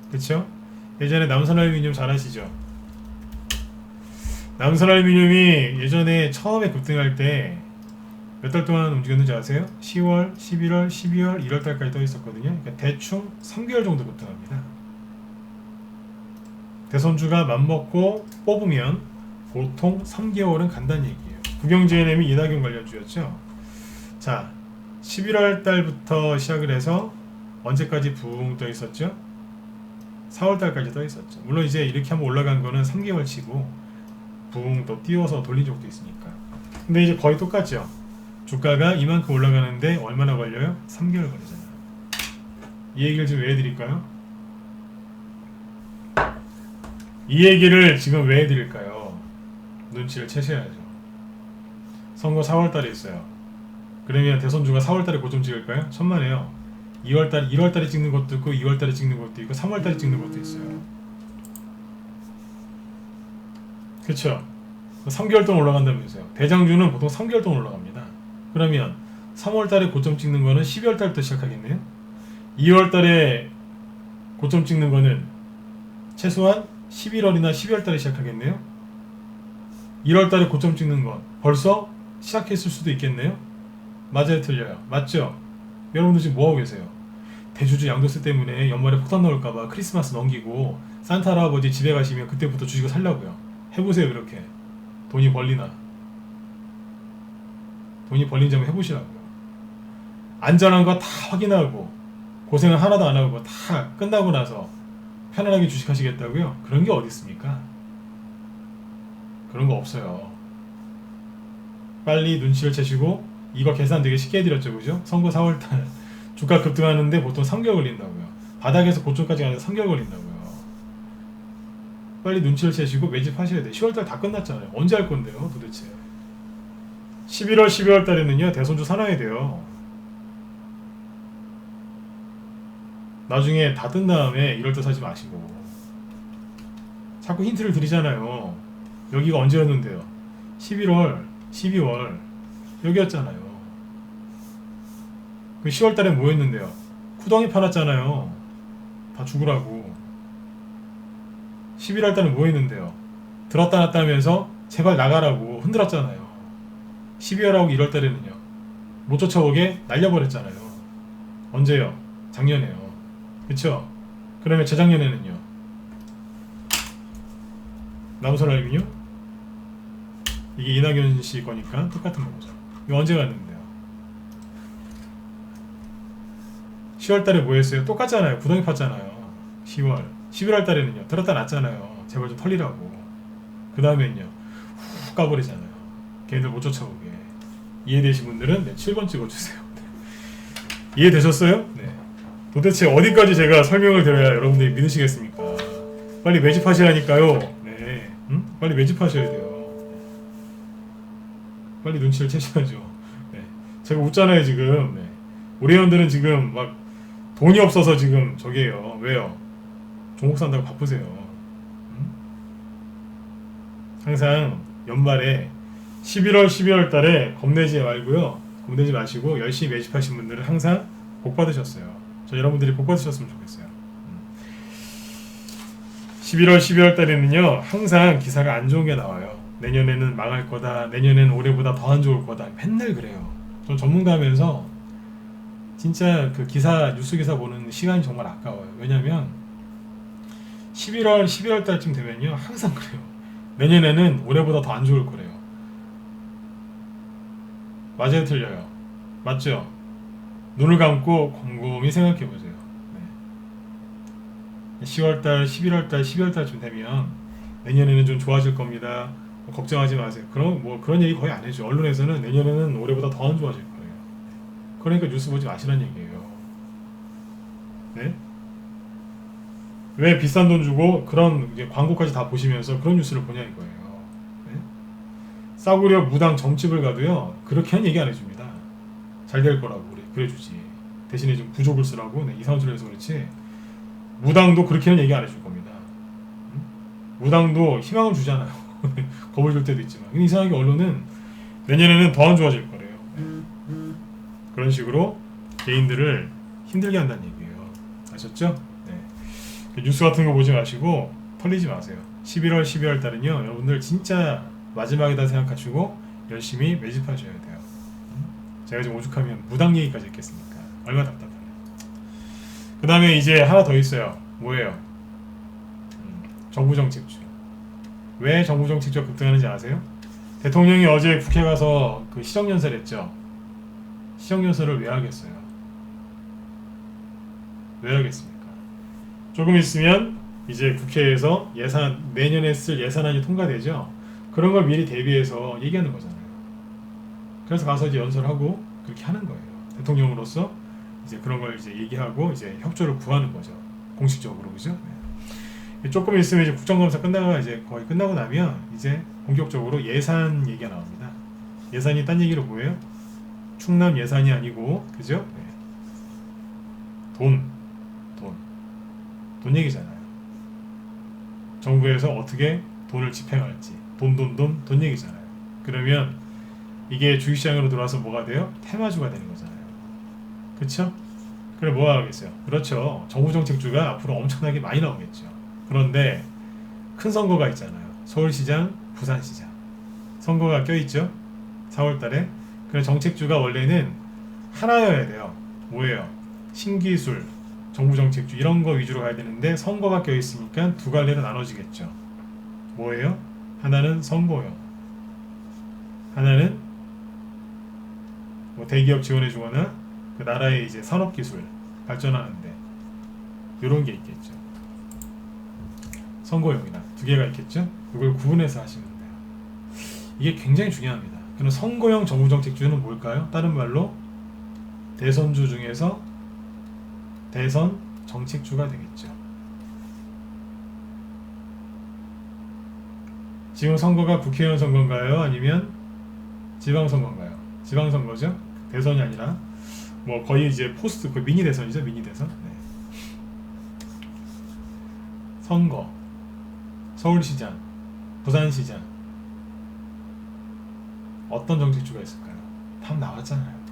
그렇죠? 예전에 남선알루미늄 잘 아시죠? 남선알루미늄이 예전에 처음에 급등할 때 몇 달 동안 움직였는지 아세요? 10월, 11월, 12월, 1월 달까지 떠 있었거든요. 그러니까 대충 3개월 정도 급등합니다. 대선주가 맘먹고 뽑으면 보통 3개월은 간다는 얘기예요. 국영GNM이 이낙연 관련주였죠. 자, 11월 달부터 시작을 해서 언제까지 붕 떠 있었죠? 4월 달까지 떠 있었죠. 물론 이제 이렇게 한번 올라간 거는 3개월 치고 붕 또 띄워서 돌린 적도 있으니까. 근데 이제 거의 똑같죠. 주가가 이만큼 올라가는데 얼마나 걸려요? 3개월 걸리잖아요. 이 얘기를 지금 왜 해드릴까요? 이 얘기를 지금 왜 해드릴까요? 눈치를 채셔야죠. 선거 4월달에 있어요. 그러면 대선주가 4월달에 고점 찍을까요? 천만에요. 1월달에 찍는 것도 있고 2월달에 찍는 것도 있고 3월달에 찍는 것도 있어요. 그쵸? 3개월 동안 올라간다면서요. 대장주는 보통 3개월 동안 올라갑니다. 그러면 3월달에 고점 찍는 거는 12월달부터 시작하겠네요. 2월달에 고점 찍는 거는 최소한 11월이나 12월달에 시작하겠네요. 1월달에 고점 찍는 건 벌써 시작했을 수도 있겠네요. 맞아요, 틀려요? 맞죠? 여러분들 지금 뭐하고 계세요? 대주주 양도세 때문에 연말에 폭탄 나올까봐 크리스마스 넘기고 산타 할아버지 집에 가시면 그때부터 주식을 살려고요. 해보세요. 그렇게 돈이 벌리나. 돈이 벌린지 한번 해보시라고요. 안전한 거 다 확인하고 고생을 하나도 안 하고 다 끝나고 나서 편안하게 주식하시겠다고요? 그런 게 어디 있습니까? 그런 거 없어요. 빨리 눈치를 채시고 이거 계산 되게 쉽게 해드렸죠, 그죠? 선거 4월달 주가 급등하는데 보통 3개월 걸린다고요. 바닥에서 고점까지 가는데 3개월 걸린다고요. 빨리 눈치를 채시고 매집하셔야 돼요. 10월달 다 끝났잖아요. 언제 할 건데요, 도대체? 11월, 12월 달에는요 대선주 사놔야 돼요. 나중에 다 뜬 다음에 이럴 때 사지 마시고. 자꾸 힌트를 드리잖아요. 여기가 언제였는데요? 11월, 12월 여기였잖아요. 그 10월 달에 뭐 했는데요? 구덩이 파놨잖아요. 다 죽으라고. 11월 달에 뭐 했는데요? 들었다 놨다 하면서 제발 나가라고 흔들었잖아요. 12월하고 1월 달에는요. 못 쫓아오게 날려버렸잖아요. 언제요? 작년에요. 그쵸? 그러면 재작년에는요. 남선알루미늄? 이게 이낙연 씨 거니까 똑같은 거죠. 이거 언제 갔는데요? 10월 달에 뭐 했어요? 똑같잖아요. 구덩이 팠잖아요. 10월. 11월 달에는요. 들었다 놨잖아요. 제발 좀 털리라고. 그 다음에는요. 훅 가버리잖아요. 걔네들 못 쫓아오게. 이해되신 분들은 네, 7번 찍어주세요. 네. 이해되셨어요? 네. 도대체 어디까지 제가 설명을 드려야 여러분들이 믿으시겠습니까? 빨리 매집하시라니까요. 네. 응? 빨리 매집하셔야 돼요. 빨리 눈치를 채셔야죠. 네. 제가 웃잖아요 지금. 네. 우리 회원들은 지금 막 돈이 없어서 지금 저기에요. 왜요? 종목 산다고 바쁘세요. 응? 항상 연말에 11월, 12월 달에 겁내지 말고요. 겁내지 마시고 열심히 매집하신 분들은 항상 복 받으셨어요. 저 여러분들이 복 받으셨으면 좋겠어요. 11월, 12월 달에는요 항상 기사가 안 좋은 게 나와요. 내년에는 망할 거다, 내년에는 올해보다 더 안 좋을 거다, 맨날 그래요. 저 전문가면서 진짜 그 기사, 뉴스 기사 보는 시간이 정말 아까워요. 왜냐면 11월, 12월 달쯤 되면요 항상 그래요. 내년에는 올해보다 더 안 좋을 거래요. 맞아요, 틀려요? 맞죠? 눈을 감고 곰곰이 생각해 보세요. 10월달, 11월달, 12월달쯤 되면 내년에는 좀 좋아질 겁니다. 걱정하지 마세요. 그런 얘기 거의 안 해줘. 언론에서는 내년에는 올해보다 더 안 좋아질 거예요. 그러니까 뉴스 보지 마시라는 얘기예요. 네? 왜 비싼 돈 주고 그런 이제 광고까지 다 보시면서 그런 뉴스를 보냐 이거예요. 네? 싸구려 무당 점집을 가도요 그렇게는 얘기 안 해줍니다. 잘 될 거라고 그래주지. 대신에 좀 부족을 쓰라고 이상한 소리 해서 그렇지. 무당도 그렇게는 얘기 안 해줄 겁니다. 무당도 희망을 주잖아요. 겁을 줄 때도 있지만. 근데 이상하게 언론은 내년에는 더 안 좋아질 거래요. 그런 식으로 개인들을 힘들게 한다는 얘기예요. 아셨죠? 네. 뉴스 같은 거 보지 마시고 털리지 마세요. 11월, 12월 달은요 여러분들 진짜 마지막이다 생각하시고 열심히 매집하셔야 돼요. 제가 좀 오죽하면 무당 얘기까지 했겠습니까? 얼마나 답답해요. 그 다음에 이제 하나 더 있어요. 뭐예요? 정부 정책주. 왜 정부 정책주가 급등하는지 아세요? 대통령이 어제 국회 가서 그 시정연설 했죠. 시정연설을 왜 하겠어요? 왜 하겠습니까? 조금 있으면 이제 국회에서 내년에 쓸 예산안이 통과되죠. 그런 걸 미리 대비해서 얘기하는 거잖아요. 그래서 가서 이제 연설하고 그렇게 하는 거예요. 대통령으로서 이제 그런 걸 이제 얘기하고 이제 협조를 구하는 거죠. 공식적으로. 그죠? 네. 조금 있으면 이제 국정감사 끝나가 이제 거의 끝나고 나면 이제 본격적으로 예산 얘기가 나옵니다. 예산이 딴 얘기로 뭐예요? 충남 예산이 아니고 그죠? 네. 돈 얘기잖아요. 정부에서 어떻게 돈을 집행할지 돈 얘기잖아요. 그러면 이게 주식시장으로 들어와서 뭐가 돼요? 테마주가 되는 거잖아요. 그쵸? 그래 뭐 하겠어요? 그렇죠. 정부정책주가 앞으로 엄청나게 많이 나오겠죠. 그런데 큰 선거가 있잖아요. 서울시장, 부산시장 선거가 껴있죠. 4월달에. 그래서 정책주가 원래는 하나여야 돼요. 뭐예요? 신기술, 정부정책주 이런 거 위주로 가야 되는데 선거가 껴있으니까 두 갈래로 나눠지겠죠. 뭐예요? 하나는 선거용, 하나는 뭐 대기업 지원해주거나 그 나라의 이제 산업기술 발전하는데 이런 게 있겠죠. 선거용이나 두 개가 있겠죠. 그걸 구분해서 하시면 돼요. 이게 굉장히 중요합니다. 그럼 선거용 정부정책주는 뭘까요? 다른 말로 대선주 중에서 대선 정책주가 되겠죠. 지금 선거가 국회의원 선거인가요? 아니면 지방선거인가요? 지방선거죠. 대선이 아니라 뭐 거의 이제 포스트 그 미니 대선이죠. 미니 대선. 네. 선거, 서울시장, 부산시장 어떤 정책주가 있을까요? 답 나왔잖아요.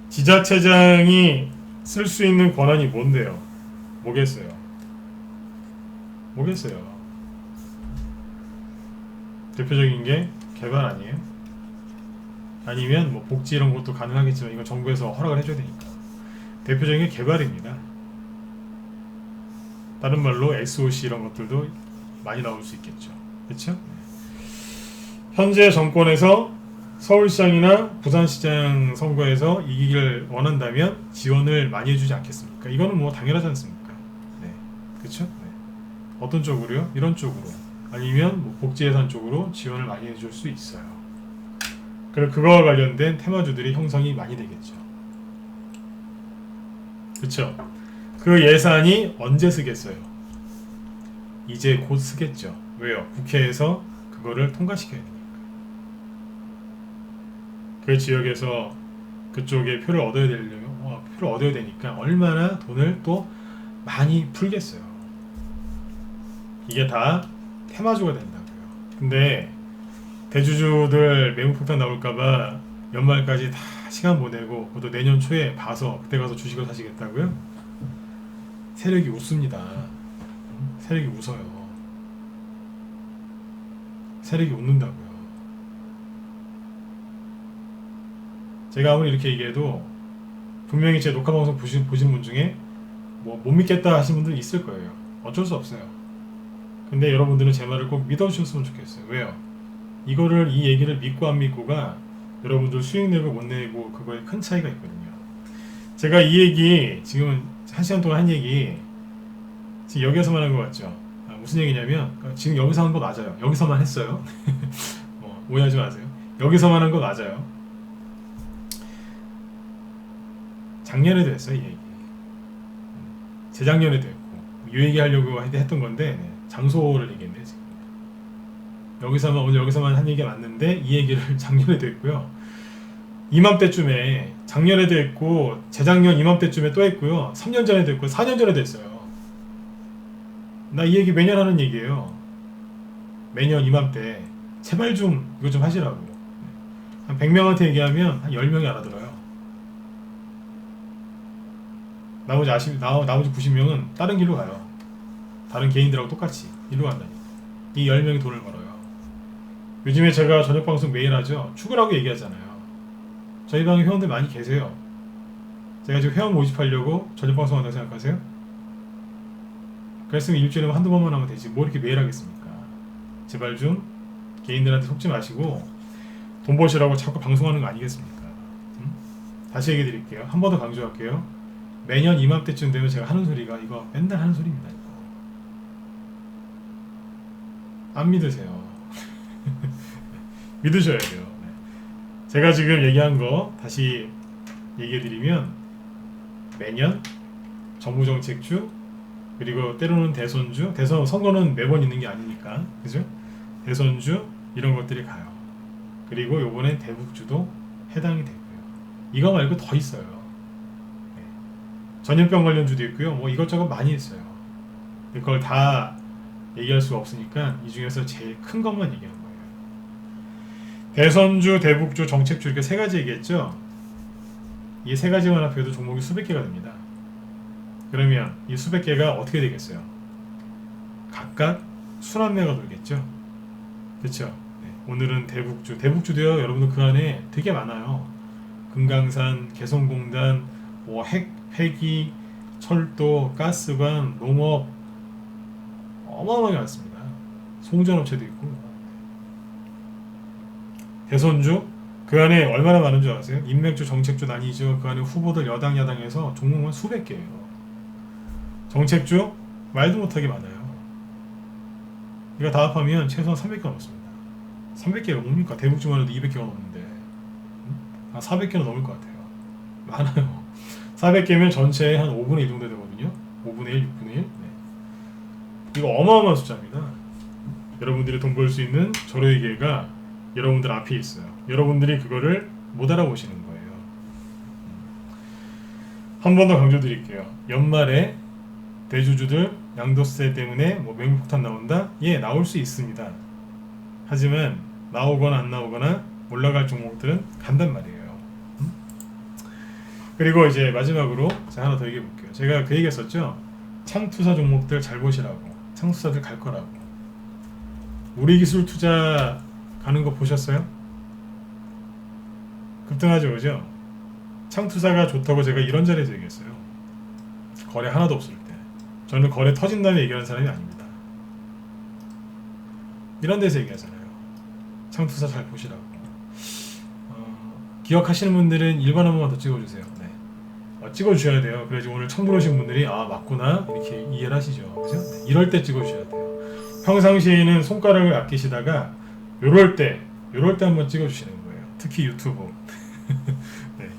지자체장이 쓸 수 있는 권한이 뭔데요? 뭐겠어요? 대표적인 게 개발 아니에요? 아니면 뭐 복지 이런 것도 가능하겠지만 이건 정부에서 허락을 해줘야 되니까 대표적인 게 개발입니다. 다른 말로 SOC 이런 것들도 많이 나올 수 있겠죠. 그렇죠? 현재 정권에서 서울시장이나 부산시장 선거에서 이기길 원한다면 지원을 많이 해주지 않겠습니까? 이거는 뭐 당연하지 않습니까? 네, 그렇죠? 네. 어떤 쪽으로요? 이런 쪽으로 아니면 뭐 복지예산 쪽으로 지원을 많이 해줄 수 있어요. 그럼 그거와 관련된 테마주들이 형성이 많이 되겠죠. 그렇죠? 그 예산이 언제 쓰겠어요? 이제 곧 쓰겠죠. 왜요? 국회에서 그거를 통과시켜야 되니까. 그 지역에서 그쪽에 표를 얻어야 되니까 얼마나 돈을 또 많이 풀겠어요. 이게 다 테마주가 된다고요. 근데 대주주들 매물폭탄 나올까봐 연말까지 다 시간 보내고 또 내년 초에 봐서 그때 가서 주식을 사시겠다고요? 세력이 웃습니다. 세력이 웃어요. 세력이 웃는다고요. 제가 아무리 이렇게 얘기해도 분명히 제 녹화 방송 보신 분 중에 뭐 못 믿겠다 하시는 분들 있을 거예요. 어쩔 수 없어요. 근데 여러분들은 제 말을 꼭 믿어주셨으면 좋겠어요. 왜요? 이 얘기를 믿고 안 믿고가 여러분들 수익 내고 못 내고 그거에 큰 차이가 있거든요. 제가 이 얘기 지금 1시간 동안 한 얘기 지금 여기서만 한 것 같죠? 무슨 얘기냐면 지금 여기서 한 거 맞아요. 여기서만 했어요. 오해하지 마세요. 여기서만 한 거 맞아요. 작년에도 했어요, 이 얘기. 재작년에도 했고 이 얘기 하려고 했던 건데 장소를 얘기했네요. 지금 오늘 여기서만 한 얘기가 맞는데 이 얘기를 작년에도 했고요. 이맘때쯤에 작년에도 했고 재작년 이맘때쯤에 또 했고요. 3년 전에도 했고 4년 전에도 했어요. 나 이 얘기 매년 하는 얘기예요. 매년 이맘때 제발 좀 이거 좀 하시라고. 한 100명한테 얘기하면 한 10명이 알아들어요. 나머지 90명은 다른 길로 가요. 다른 개인들하고 똑같이 일로 간다니까. 이 10명이 돈을 벌어요. 요즘에 제가 저녁 방송 매일 하죠. 죽으라고 얘기하잖아요. 저희 방에 회원들 많이 계세요. 제가 지금 회원 모집하려고 저녁 방송 한다고 생각하세요? 그랬으면 일주일에 한두 번만 하면 되지 뭐 이렇게 매일 하겠습니까? 제발 좀 개인들한테 속지 마시고 돈 버시라고 자꾸 방송하는 거 아니겠습니까? 다시 얘기 드릴게요. 한 번 더 강조할게요. 매년 이맘때쯤 되면 제가 하는 소리가 이거 맨날 하는 소리입니다. 이거. 안 믿으세요. 믿으셔야 돼요. 제가 지금 얘기한 거 다시 얘기해드리면 매년 정부정책주 그리고 때로는 대선주 선거는 매번 있는 게 아니니까 그죠? 대선주 이런 것들이 가요. 그리고 요번엔 대북주도 해당이 되고요. 이거 말고 더 있어요. 네. 전염병 관련주도 있고요. 뭐 이것저것 많이 있어요. 그걸 다 얘기할 수가 없으니까 이 중에서 제일 큰 것만 얘기하는 거예요. 대선주, 대북주, 정책주 이렇게 세 가지 얘기했죠. 이 세 가지만 합해도 종목이 수백 개가 됩니다. 그러면 이 수백 개가 어떻게 되겠어요? 각각 순환매가 돌겠죠. 그렇죠? 네. 오늘은 대북주도요. 여러분들 그 안에 되게 많아요. 금강산, 개성공단, 뭐 폐기, 철도, 가스관, 농업 어마어마하게 많습니다. 송전업체도 있고. 대선주 그 안에 얼마나 많은 줄 아세요? 인맥주, 정책주 나뉘죠. 그 안에 후보들 여당, 야당에서 종목만 수백 개예요. 정책주 말도 못하게 많아요. 이거 다 합하면 최소한 300개가 넘습니다. 300개가 뭡니까? 대북주만 해도 200개가 넘는데 한 400개는 넘을 것 같아요. 많아요. 400개면 전체의 한 5분의 1 정도 되거든요. 5분의 1, 6분의 1. 네. 이거 어마어마한 숫자입니다. 여러분들이 돈 벌 수 있는 절호의 기회가 여러분들 앞에 있어요. 여러분들이 그거를 못 알아보시는 거예요. 한 번 더 강조드릴게요. 연말에 대주주들 양도세 때문에 뭐 명목폭탄 나온다? 예, 나올 수 있습니다. 하지만 나오거나 안 나오거나 올라갈 종목들은 간단 말이에요. 그리고 이제 마지막으로 제가 하나 더 얘기해 볼게요. 제가 그 얘기 했었죠. 창투사 종목들 잘 보시라고. 창투사들 갈 거라고. 우리기술 투자 가는 거 보셨어요? 급등하죠, 그죠? 창투사가 좋다고 제가 이런 자리에서 얘기했어요. 거래 하나도 없을 때. 저는 거래 터진 다음에 얘기하는 사람이 아닙니다. 이런 데서 얘기하잖아요. 창투사 잘 보시라고. 기억하시는 분들은 1번 한 번만 더 찍어주세요. 네. 찍어주셔야 돼요. 그래야지 오늘 처음 들어오신 분들이 아 맞구나 이렇게 이해를 하시죠. 그죠? 네. 이럴 때 찍어주셔야 돼요. 평상시에는 손가락을 아끼시다가 요럴 때 한번 찍어주시는 거예요. 특히 유튜브. 네.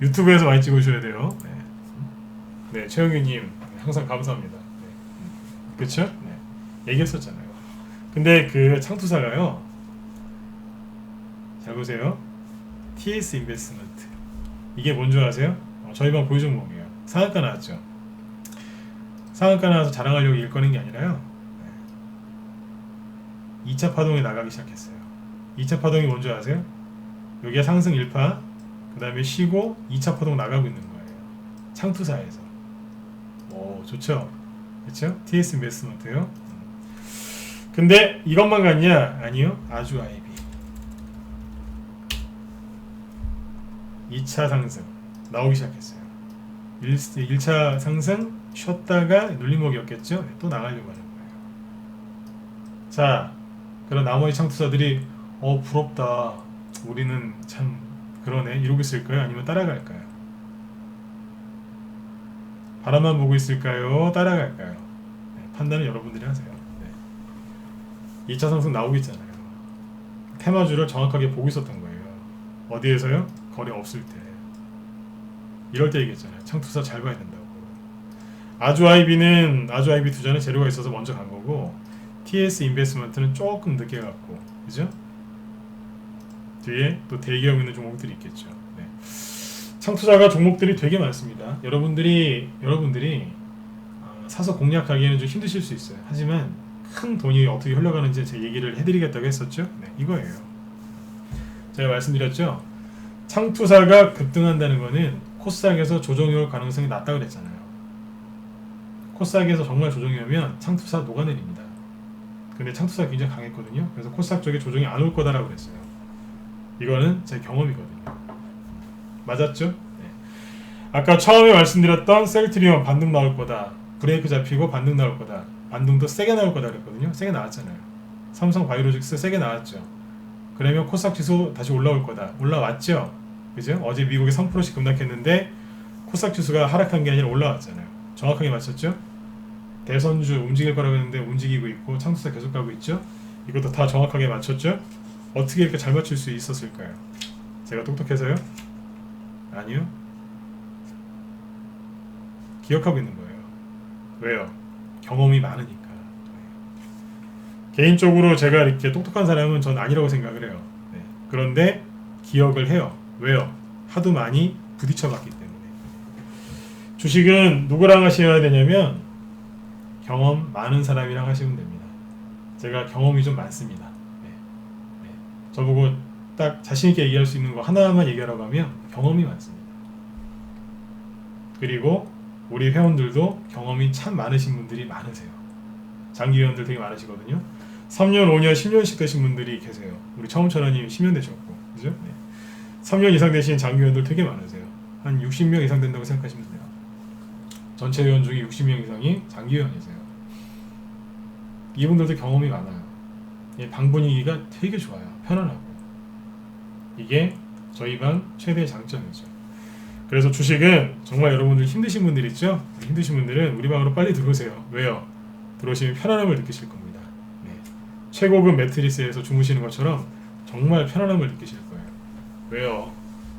유튜브에서 많이 찍어주셔야 돼요. 네, 네 최영규님 항상 감사합니다. 네. 그렇죠? 네. 얘기했었잖아요. 근데 그 창투사가요. 잘 보세요. TS 인베스트먼트 이게 뭔지 아세요? 저희 방 보유 종목이에요. 상한가 나왔죠. 상한가 나와서 자랑하려고 일 꺼낸 게 아니라요. 네. 2차 파동이 나가기 시작했어요. 2차 파동이 뭔지 아세요? 여기에 상승 1파, 그 다음에 쉬고 2차 포동 나가고 있는 거예요. 창투사에서. 오, 좋죠? 그쵸? TS 인베스트먼트요. 근데 이것만 갔냐? 아니요. 아주 IB 2차 상승 나오기 시작했어요. 1차 상승 쉬었다가 눌림목이었겠죠? 네, 또 나가려고 하는 거예요. 자, 그럼 나머지 창투사들이 부럽다. 우리는 참 그러네. 이러고 있을까요? 아니면 따라갈까요? 바람만 보고 있을까요? 따라갈까요? 네, 판단은 여러분들이 하세요. 네. 2차 상승 나오고 있잖아요. 테마주를 정확하게 보고 있었던 거예요. 어디에서요? 거래 없을 때. 이럴 때 얘기했잖아요. 창투사 잘 봐야 된다고. 아주 IB는 아주 IB 투자는 재료가 있어서 먼저 간 거고, TS 인베스트먼트는 조금 늦게 갔고, 그죠? 뒤에 또 대기업 있는 종목들이 있겠죠. 네. 창투자가 종목들이 되게 많습니다. 여러분들이 사서 공략하기에는 좀 힘드실 수 있어요. 하지만 큰 돈이 어떻게 흘러가는지 제 얘기를 해드리겠다고 했었죠. 네, 이거예요. 제가 말씀드렸죠. 창투사가 급등한다는 거는 코스닥에서 조정이 올 가능성이 낮다고 그랬잖아요. 코스닥에서 정말 조정이 오면 창투사 녹아내립니다. 근데 창투사가 굉장히 강했거든요. 그래서 코스닥 쪽에 조정이 안 올 거다라고 그랬어요. 이거는 제 경험이거든요. 맞았죠? 네. 아까 처음에 말씀드렸던 셀트리온 반등 나올 거다. 브레이크 잡히고 반등 나올 거다. 반등도 세게 나올 거다 그랬거든요. 세게 나왔잖아요. 삼성 바이오로직스 세게 나왔죠. 그러면 코스닥 지수 다시 올라올 거다. 올라왔죠? 그죠? 어제 미국이 3%씩 급락했는데 코스닥 지수가 하락한 게 아니라 올라왔잖아요. 정확하게 맞췄죠? 대선주 움직일 거라고 했는데 움직이고 있고 창투사 계속 가고 있죠? 이것도 다 정확하게 맞췄죠? 어떻게 이렇게 잘 맞출 수 있었을까요? 제가 똑똑해서요? 아니요. 기억하고 있는 거예요. 왜요? 경험이 많으니까. 개인적으로 제가 이렇게 똑똑한 사람은 전 아니라고 생각을 해요. 네. 그런데 기억을 해요. 왜요? 하도 많이 부딪혀봤기 때문에. 주식은 누구랑 하셔야 되냐면 경험 많은 사람이랑 하시면 됩니다. 제가 경험이 좀 많습니다. 네. 네. 저보고 딱 자신있게 얘기할 수 있는 거 하나만 얘기하라고 하면 경험이 많습니다. 그리고 우리 회원들도 경험이 참 많으신 분들이 많으세요. 장기 회원들 되게 많으시거든요. 3년, 5년, 10년씩 되신 분들이 계세요. 우리 처음처럼님 10년 되셨고, 그죠? 네. 3년 이상 되신 장기 회원들 되게 많으세요. 한 60명 이상 된다고 생각하시면 돼요. 전체 회원 중에 60명 이상이 장기 회원이세요. 이분들도 경험이 많아요. 방 분위기가 되게 좋아요. 편안하고. 이게 저희 방 최대의 장점이죠. 그래서 주식은 정말 여러분들 힘드신 분들 있죠? 힘드신 분들은 우리 방으로 빨리 들어오세요. 왜요? 들어오시면 편안함을 느끼실 겁니다. 네. 최고급 매트리스에서 주무시는 것처럼 정말 편안함을 느끼실 거예요. 왜요?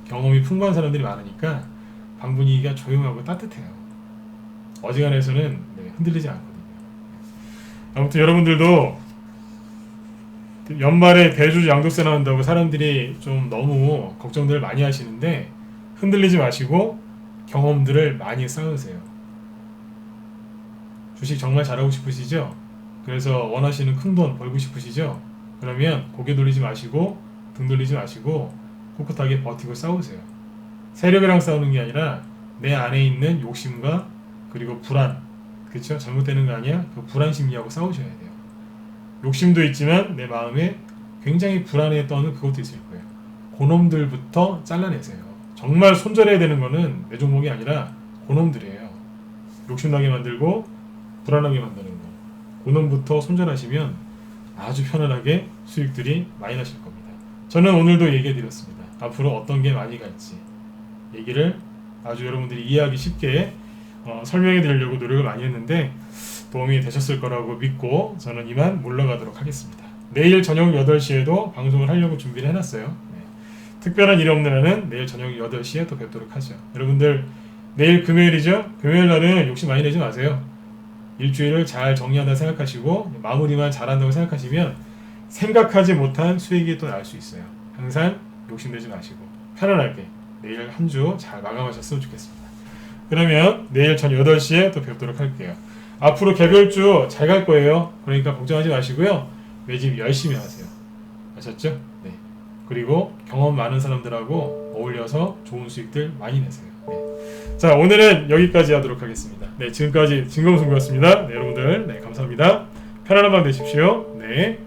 경험이 풍부한 사람들이 많으니까 방 분위기가 조용하고 따뜻해요. 어지간해서는 흔들리지 않거든요. 아무튼 여러분들도 연말에 대주 양도세 나온다고 사람들이 좀 너무 걱정들을 많이 하시는데 흔들리지 마시고 경험들을 많이 쌓으세요. 주식 정말 잘하고 싶으시죠? 그래서 원하시는 큰 돈 벌고 싶으시죠? 그러면 고개 돌리지 마시고 등 돌리지 마시고 꿋꿋하게 버티고 싸우세요. 세력이랑 싸우는 게 아니라 내 안에 있는 욕심과 그리고 불안, 그렇죠? 잘못되는 거 아니야? 그 불안 심리하고 싸우셔야 돼요. 욕심도 있지만 내 마음에 굉장히 불안했던 그것도 있을 거예요. 그놈들부터 잘라내세요. 정말 손절해야 되는 거는 내 종목이 아니라 그놈들이에요. 욕심나게 만들고 불안하게 만드는 거. 그놈부터 손절하시면 아주 편안하게 수익들이 많이 나실 겁니다. 저는 오늘도 얘기해 드렸습니다. 앞으로 어떤 게 많이 갈지 얘기를 아주 여러분들이 이해하기 쉽게 설명해 드리려고 노력을 많이 했는데 도움이 되셨을 거라고 믿고 저는 이만 물러가도록 하겠습니다. 내일 저녁 8시에도 방송을 하려고 준비를 해놨어요. 네. 특별한 일이 없는 날은 내일 저녁 8시에 또 뵙도록 하죠. 여러분들 내일 금요일이죠? 금요일 날은 욕심 많이 내지 마세요. 일주일을 잘 정리한다 생각하시고 마무리만 잘한다고 생각하시면 생각하지 못한 수익이 또 날 수 있어요. 항상 욕심내지 마시고 편안하게 내일 한 주 잘 마감하셨으면 좋겠습니다. 그러면 내일 전 8시에 또 뵙도록 할게요. 앞으로 개별주 잘 갈 거예요. 그러니까 걱정하지 마시고요. 매집 열심히 하세요. 아셨죠? 네. 그리고 경험 많은 사람들하고 어울려서 좋은 수익들 많이 내세요. 네. 자, 오늘은 여기까지 하도록 하겠습니다. 네, 지금까지 진검승부였습니다. 네, 여러분들, 네, 감사합니다. 편안한 밤 되십시오. 네.